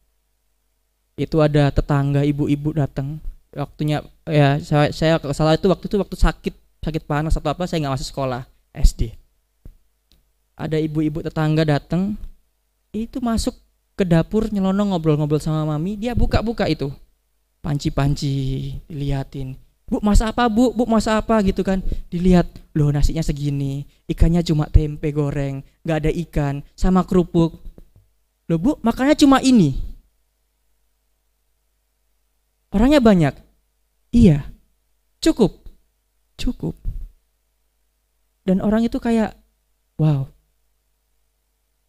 Itu ada tetangga ibu-ibu datang. Waktunya ya saya salah itu waktu sakit panas atau apa, saya nggak masuk sekolah SD. Ada ibu-ibu tetangga datang, itu masuk ke dapur nyelonong ngobrol-ngobrol sama mami, dia buka-buka itu panci-panci, dilihatin. Bu masak apa bu masak apa gitu kan, dilihat, loh nasinya segini, ikannya cuma tempe goreng, nggak ada ikan sama kerupuk. Loh bu makannya cuma ini. Orangnya banyak. Iya. Cukup. Dan orang itu kayak wow.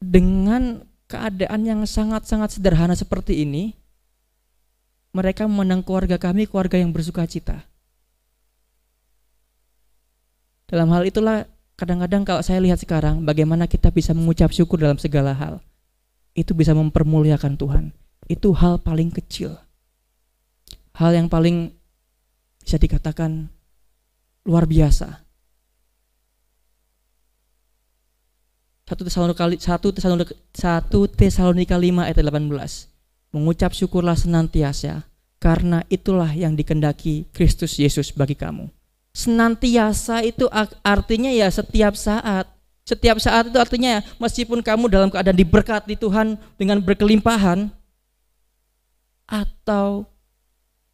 Dengan keadaan yang sangat-sangat sederhana seperti ini, mereka memandang keluarga kami keluarga yang bersukacita. Dalam hal itulah kadang-kadang kalau saya lihat sekarang bagaimana kita bisa mengucap syukur dalam segala hal. Itu bisa mempermuliakan Tuhan. Itu hal paling kecil. Hal yang paling bisa dikatakan luar biasa. 1 Tesalonika 5 ayat 18. Mengucap syukurlah senantiasa, karena itulah yang dikehendaki Kristus Yesus bagi kamu. Senantiasa itu artinya ya setiap saat. Setiap saat itu artinya meskipun kamu dalam keadaan diberkati Tuhan dengan berkelimpahan, atau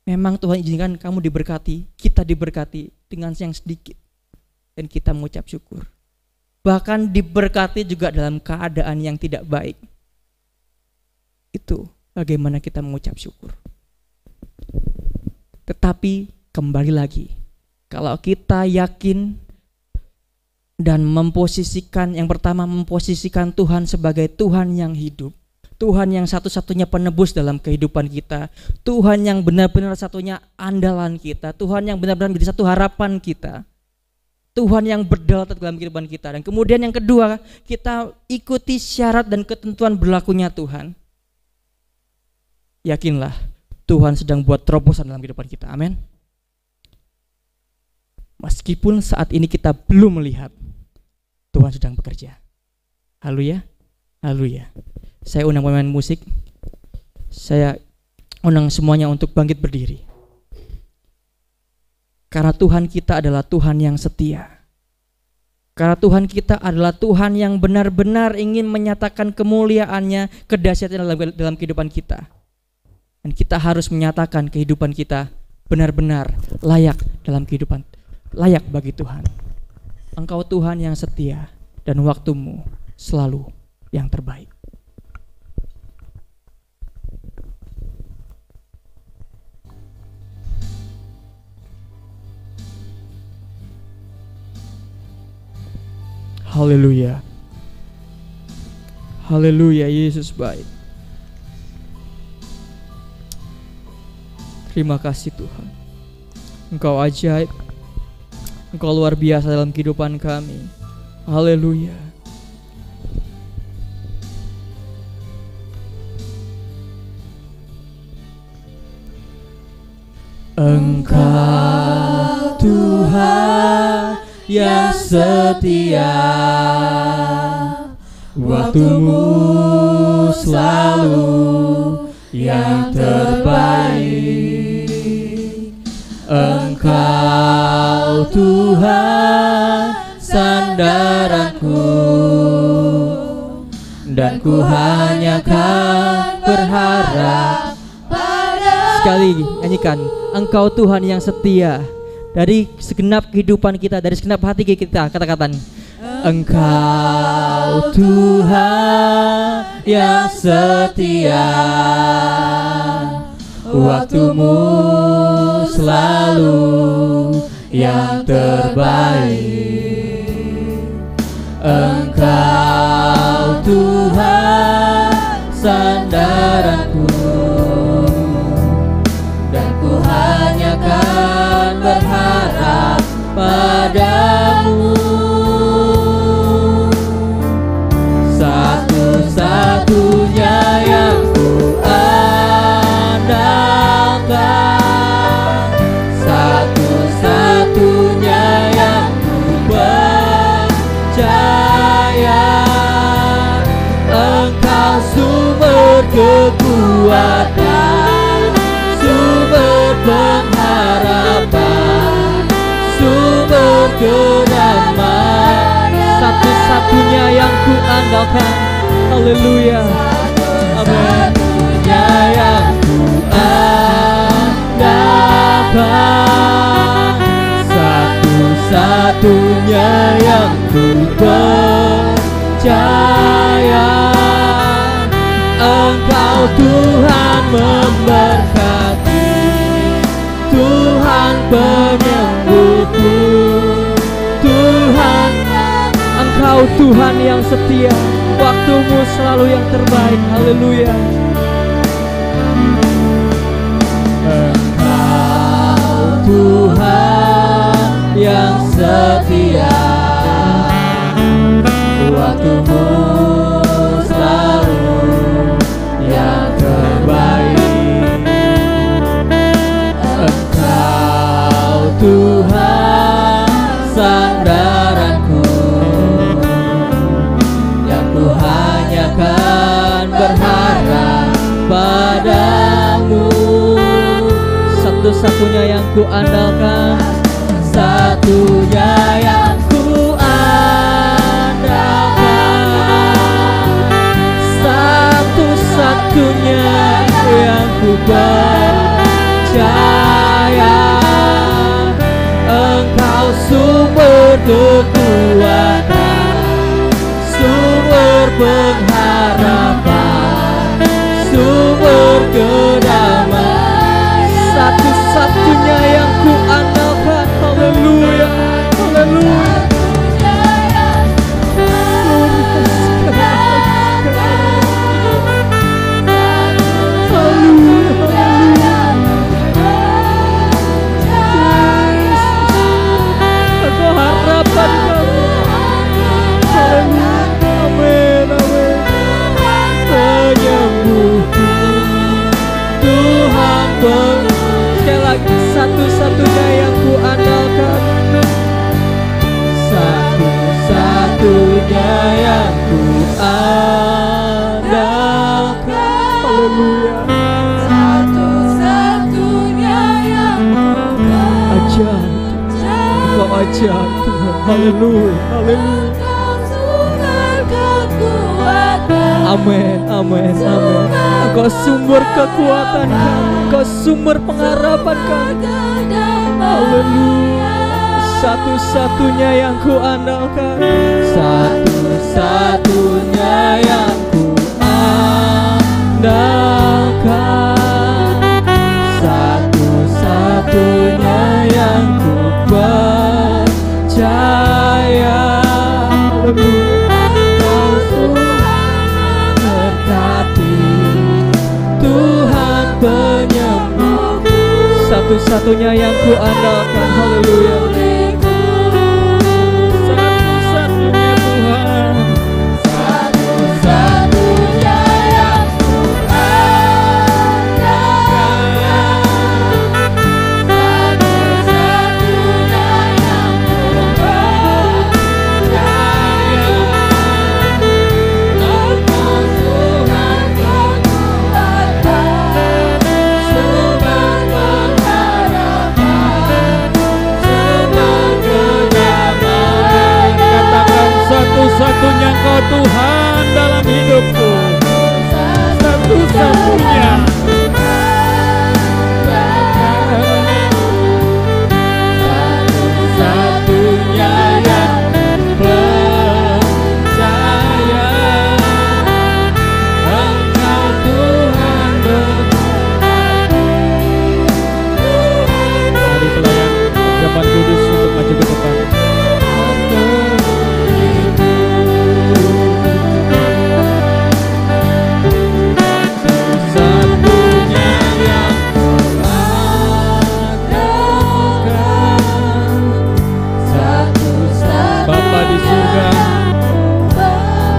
memang Tuhan izinkan kamu diberkati, kita diberkati dengan yang sedikit, dan kita mengucap syukur. Bahkan diberkati juga dalam keadaan yang tidak baik. Itu bagaimana kita mengucap syukur. Tetapi kembali lagi, kalau kita yakin dan memposisikan, yang pertama memposisikan Tuhan sebagai Tuhan yang hidup, Tuhan yang satu-satunya penebus dalam kehidupan kita, Tuhan yang benar-benar satunya andalan kita, Tuhan yang benar-benar menjadi satu harapan kita, Tuhan yang berdaulat dalam kehidupan kita. Dan kemudian yang kedua, kita ikuti syarat dan ketentuan berlakunya Tuhan. Yakinlah Tuhan sedang buat terobosan dalam kehidupan kita. Amin. Meskipun saat ini kita belum melihat, Tuhan sedang bekerja. Haleluya. Haleluya. Saya undang pemain musik. Saya undang semuanya untuk bangkit berdiri. Karena Tuhan kita adalah Tuhan yang setia. Karena Tuhan kita adalah Tuhan yang benar-benar ingin menyatakan kemuliaan-Nya, kedahsyatan dalam kehidupan kita. Dan kita harus menyatakan kehidupan kita benar-benar layak dalam kehidupan, layak bagi Tuhan. Engkau Tuhan yang setia dan waktumu selalu yang terbaik. Haleluya. Haleluya, Yesus baik. Terima kasih Tuhan. Engkau ajaib. Engkau luar biasa dalam kehidupan kami. Haleluya. Engkau Tuhan yang setia, waktumu selalu yang terbaik. Engkau Tuhan sandaranku, dan ku hanya kan berharap pada. Sekali nyanyikan, Engkau Tuhan yang setia. Dari segenap kehidupan kita, dari segenap hati kita, kata-kata Engkau Tuhan yang setia, waktumu selalu yang terbaik. Engkau Tuhan sandaranku, dan ku hanya kan berharap padamu. Satu-satunya yang ku andalkan, satu-satunya yang ku percaya. Engkau sumber kekuatan, sumber pengharapan, sumber kedamaian. Satu-satunya yang ku andalkan. Haleluya. Amin. Satu-satunya yang ku andalkan, satu-satunya yang ku percaya. Engkau Tuhan memberkati, Tuhan penyembuhku, Tuhan. Engkau Tuhan yang setia, waktumu selalu yang terbaik. Haleluya. Engkau Tuhan yang setia, waktumu selalu yang terbaik. Engkau Tuhan sandaranku, yang ku hanya kan berharap padamu. Satu-satunya yang ku andalkan, satunya yang ku andalkan, satu-satunya yang ku percaya. Engkau sumber kekuatan, sumber pengharapan, sumber kedamaian. Satu-satunya yang ku andalkan. Haleluya. Haleluya. Aku harapan kamu. Haleluya. Amin. Amin. wajah Tuhan. Haleluya, haleluya. Amin, amin, amin. Engkau sumber kekuatan kami, Engkau sumber pengharapan kami. Haleluya. Satu-satunya yang ku andalkan, satu-satunya yang ku andalkan, satu-satunya yang ku percaya. Engkau Tuhan berkati, Tuhan penyembuh, satu-satunya yang ku andalkan. Haleluya. Satu-satunya Tuhan, satu-satunya yang ku andalkan, satu-satunya yang ku percaya. Engkau Tuhan kekuatan, sumber pengharapan, sumber kedamaian. Katakan satu-satunya Engkau Tuhan dalam hidupku, satu-satunya. Satu-satunya yang percaya. Engkau Tuhan berkati. Mari pelayan Zaman Kudus untuk maju ke depan. Satunya yang andalkan, Bapa di surga,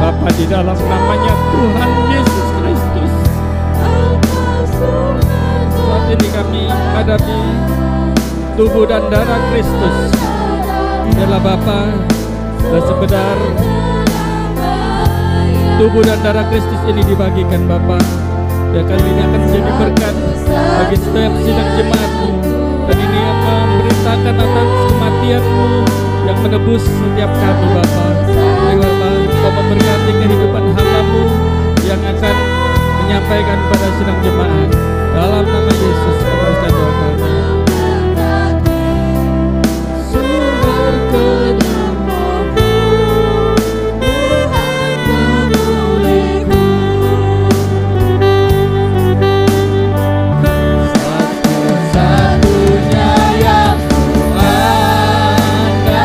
Bapa di dalam namanya Tuhan Yesus Kristus, saat ini kami menghadapi tubuh dan darah Kristus. Biarlah Bapa, dan sebentar tubuh dan darah Kristus ini dibagikan Bapa. Biarkan ini akan menjadi berkat bagi setiap sidang jemaat-Mu, dan ini yang memberitakan atas kematian-Mu yang menebus setiap kami Bapa. Mari Bapa, Kau memberkati kehidupan hamba-Mu yang akan menyampaikan pada sidang jemaat. Dalam nama Yesus kami doa kami. Sumber kedamaian, Tuhan pemulihku, satu-satunya yang ku andalkan,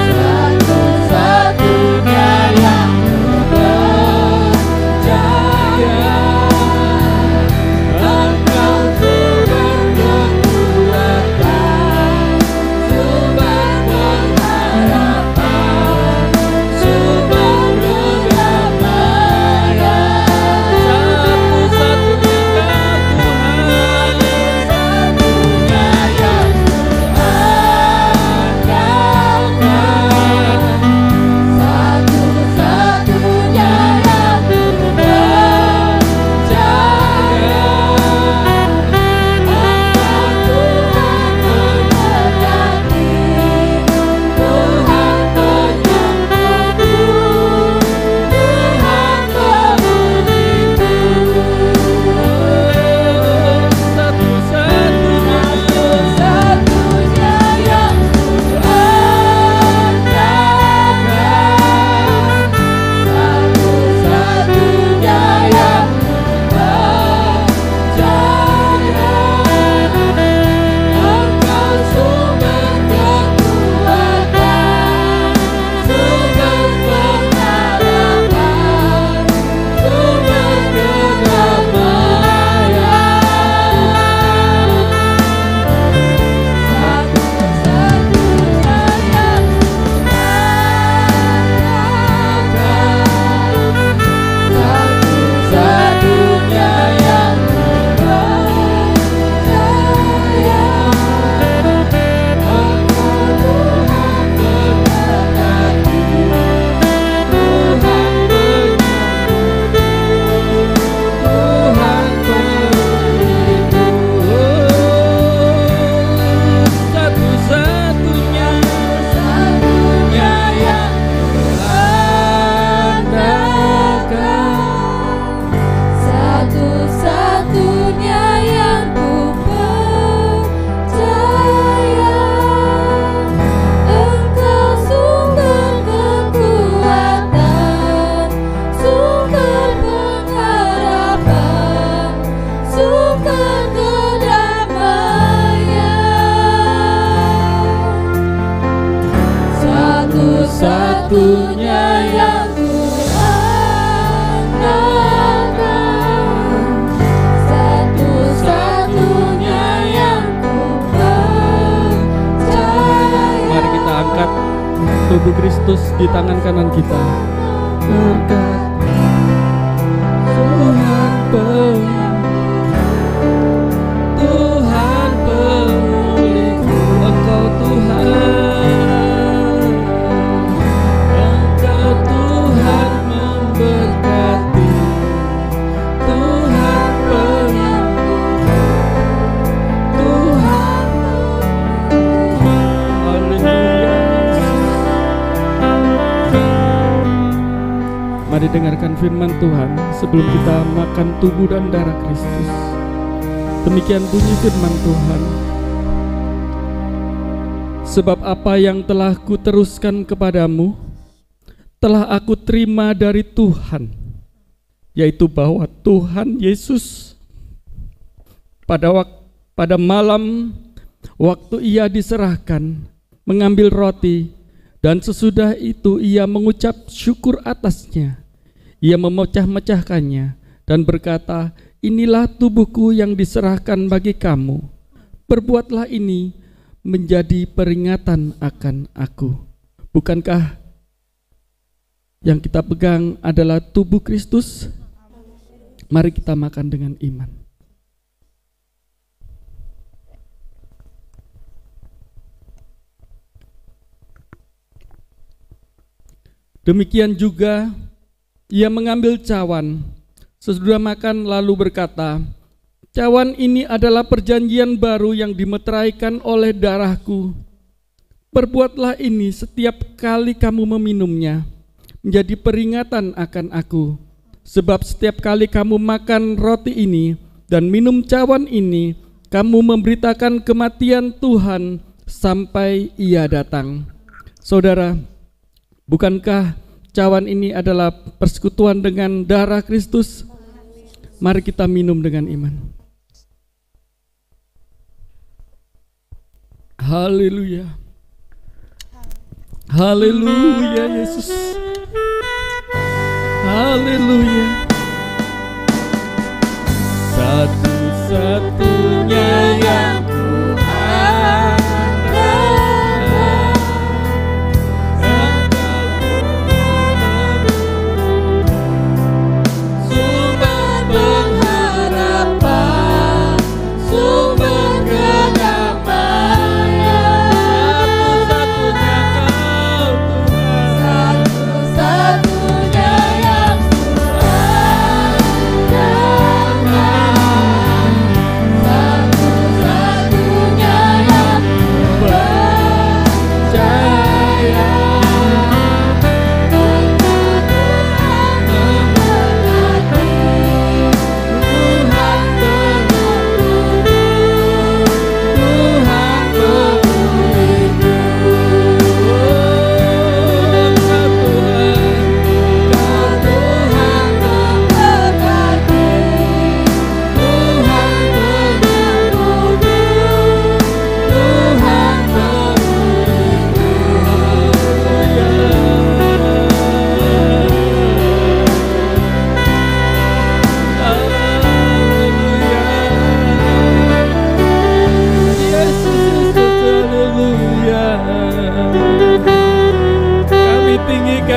satu-satunya yang ku percaya. satu-satunya yang ku andalkan, satu-satunya yang ku percaya. Mari kita angkat tubuh Kristus di tangan kanan kita. Berkat Tuhan Tuhan pemulihku, Engkau Tuhan, Engkau Tuhan memberkati, Tuhan Tuhan. Haleluya. Mari dengarkan firman Tuhan sebelum kita makan tubuh dan darah Kristus. Demikian bunyi firman Tuhan. Sebab apa yang telah kuteruskan kepadamu telah aku terima dari Tuhan, yaitu bahwa Tuhan Yesus pada malam waktu ia diserahkan mengambil roti, dan sesudah itu ia mengucap syukur atasnya. Ia memecah-mecahkannya dan berkata, inilah tubuhku yang diserahkan bagi kamu. Perbuatlah ini menjadi peringatan akan aku. Bukankah yang kita pegang adalah tubuh Kristus? Mari kita makan dengan iman. Demikian juga ia mengambil cawan sesudah makan lalu berkata, cawan ini adalah perjanjian baru yang dimeteraikan oleh darahku. Perbuatlah ini setiap kali kamu meminumnya menjadi peringatan akan aku. Sebab setiap kali kamu makan roti ini dan minum cawan ini, kamu memberitakan kematian Tuhan sampai ia datang. Saudara, bukankah cawan ini adalah persekutuan dengan darah Kristus? Mari kita minum dengan iman. Haleluya. Haleluya Yesus. Haleluya. Satu-satunya yang ku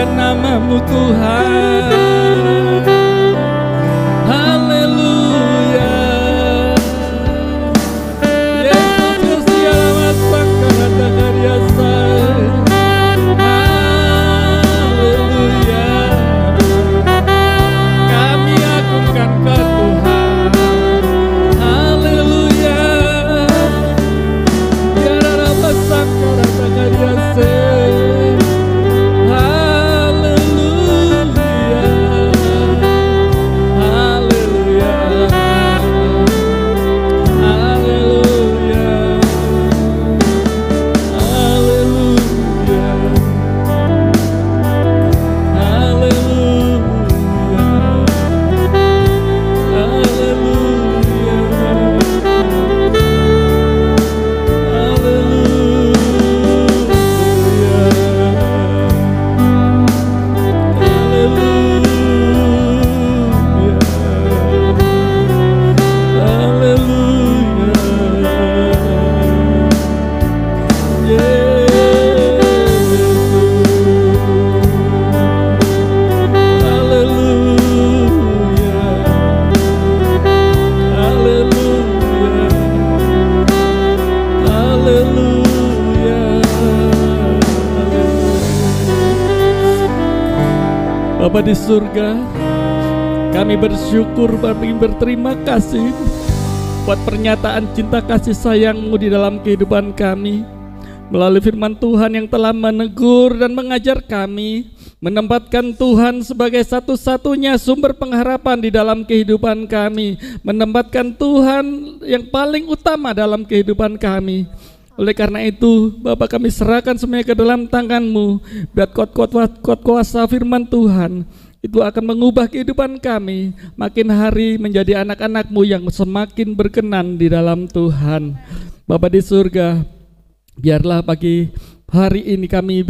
namamu Tuhan. Haleluya. Yesus selamat sangkara karyasa. Haleluya. Kami agungkan ke Tuhan. Haleluya. Yarara sangkara karyasa. Hallelujah. Bapa di surga, kami bersyukur, kami berterima kasih buat pernyataan cinta kasih sayang-Mu di dalam kehidupan kami. Melalui firman Tuhan yang telah menegur dan mengajar kami, menempatkan Tuhan sebagai satu-satunya sumber pengharapan di dalam kehidupan kami, menempatkan Tuhan yang paling utama dalam kehidupan kami. Oleh karena itu, Bapa, kami serahkan semuanya ke dalam tangan-Mu. Biar kuat kuasa firman Tuhan itu akan mengubah kehidupan kami, makin hari menjadi anak-anak-Mu yang semakin berkenan di dalam Tuhan. Bapa di surga, biarlah pagi hari ini kami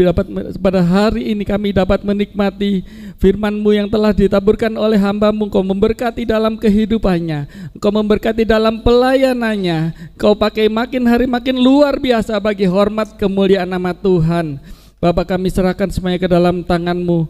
dapat menikmati firman-Mu yang telah ditaburkan oleh hamba-Mu. Engkau memberkati dalam kehidupannya, Engkau memberkati dalam pelayanannya, Engkau pakai makin hari makin luar biasa bagi hormat kemuliaan nama Tuhan. Bapa, kami serahkan semuanya ke dalam tangan-Mu.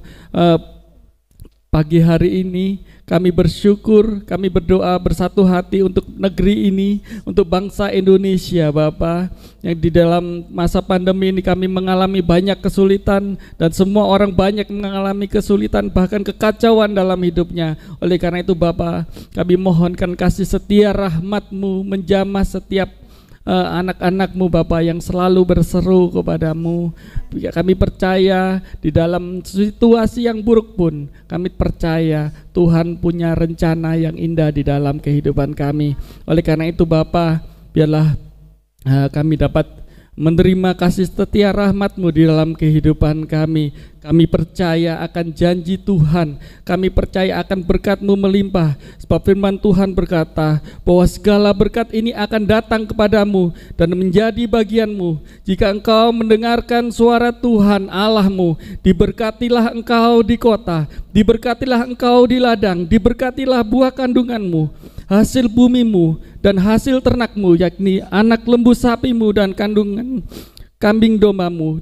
Pagi hari ini kami bersyukur, kami berdoa bersatu hati untuk negeri ini, untuk bangsa Indonesia, Bapa, yang di dalam masa pandemi ini kami mengalami banyak kesulitan, dan semua orang banyak mengalami kesulitan, bahkan kekacauan dalam hidupnya. Oleh karena itu, Bapa, kami mohonkan kasih setia rahmat-Mu menjamah setiap anak-anak-Mu, Bapa, yang selalu berseru kepadamu. Kami percaya di dalam situasi yang buruk pun kami percaya Tuhan punya rencana yang indah di dalam kehidupan kami. Oleh karena itu, Bapa, biarlah kami dapat menerima kasih setia rahmat-Mu di dalam kehidupan kami. Kami percaya akan janji Tuhan, kami percaya akan berkat-Mu melimpah, sebab firman Tuhan berkata bahwa segala berkat ini akan datang kepadamu dan menjadi bagianmu jika engkau mendengarkan suara Tuhan Allah-Mu. Diberkatilah engkau di kota, diberkatilah engkau di ladang, diberkatilah buah kandunganmu, hasil bumimu dan hasil ternakmu, yakni anak lembu sapimu dan kandungan kambing dombamu.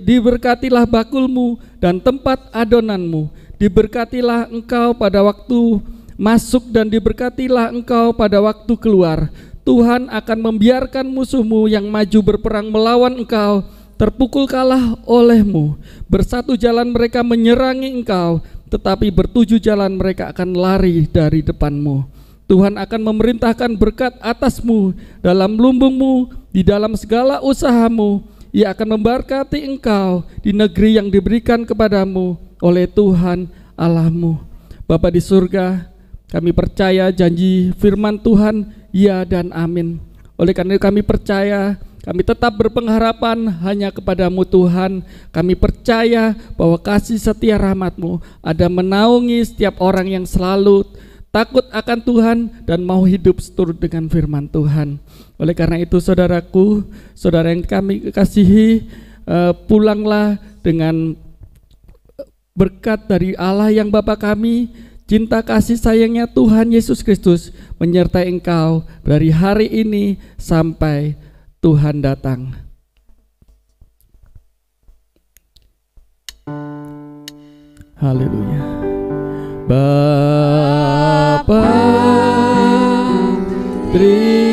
Diberkatilah bakulmu dan tempat adonanmu. Diberkatilah engkau pada waktu masuk dan diberkatilah engkau pada waktu keluar. Tuhan akan membiarkan musuhmu yang maju berperang melawan engkau terpukul kalah olehmu. Bersatu jalan mereka menyerangi engkau, tetapi bertujuh jalan mereka akan lari dari depanmu. Tuhan akan memerintahkan berkat atasmu, dalam lumbungmu, di dalam segala usahamu. Ia akan memberkati engkau di negeri yang diberikan kepadamu oleh Tuhan Allahmu. Bapa di surga, kami percaya janji firman Tuhan, ya dan amin. Oleh karena itu kami percaya, kami tetap berpengharapan hanya kepadamu Tuhan. Kami percaya bahwa kasih setia rahmat-Mu ada menaungi setiap orang yang selalu takut akan Tuhan dan mau hidup seturut dengan firman Tuhan. Oleh karena itu, saudaraku, saudara yang kami kasihi, pulanglah dengan berkat dari Allah yang Bapa kami, cinta kasih sayangnya Tuhan Yesus Kristus menyertai engkau dari hari ini sampai Tuhan datang. Haleluya. Bapa, terima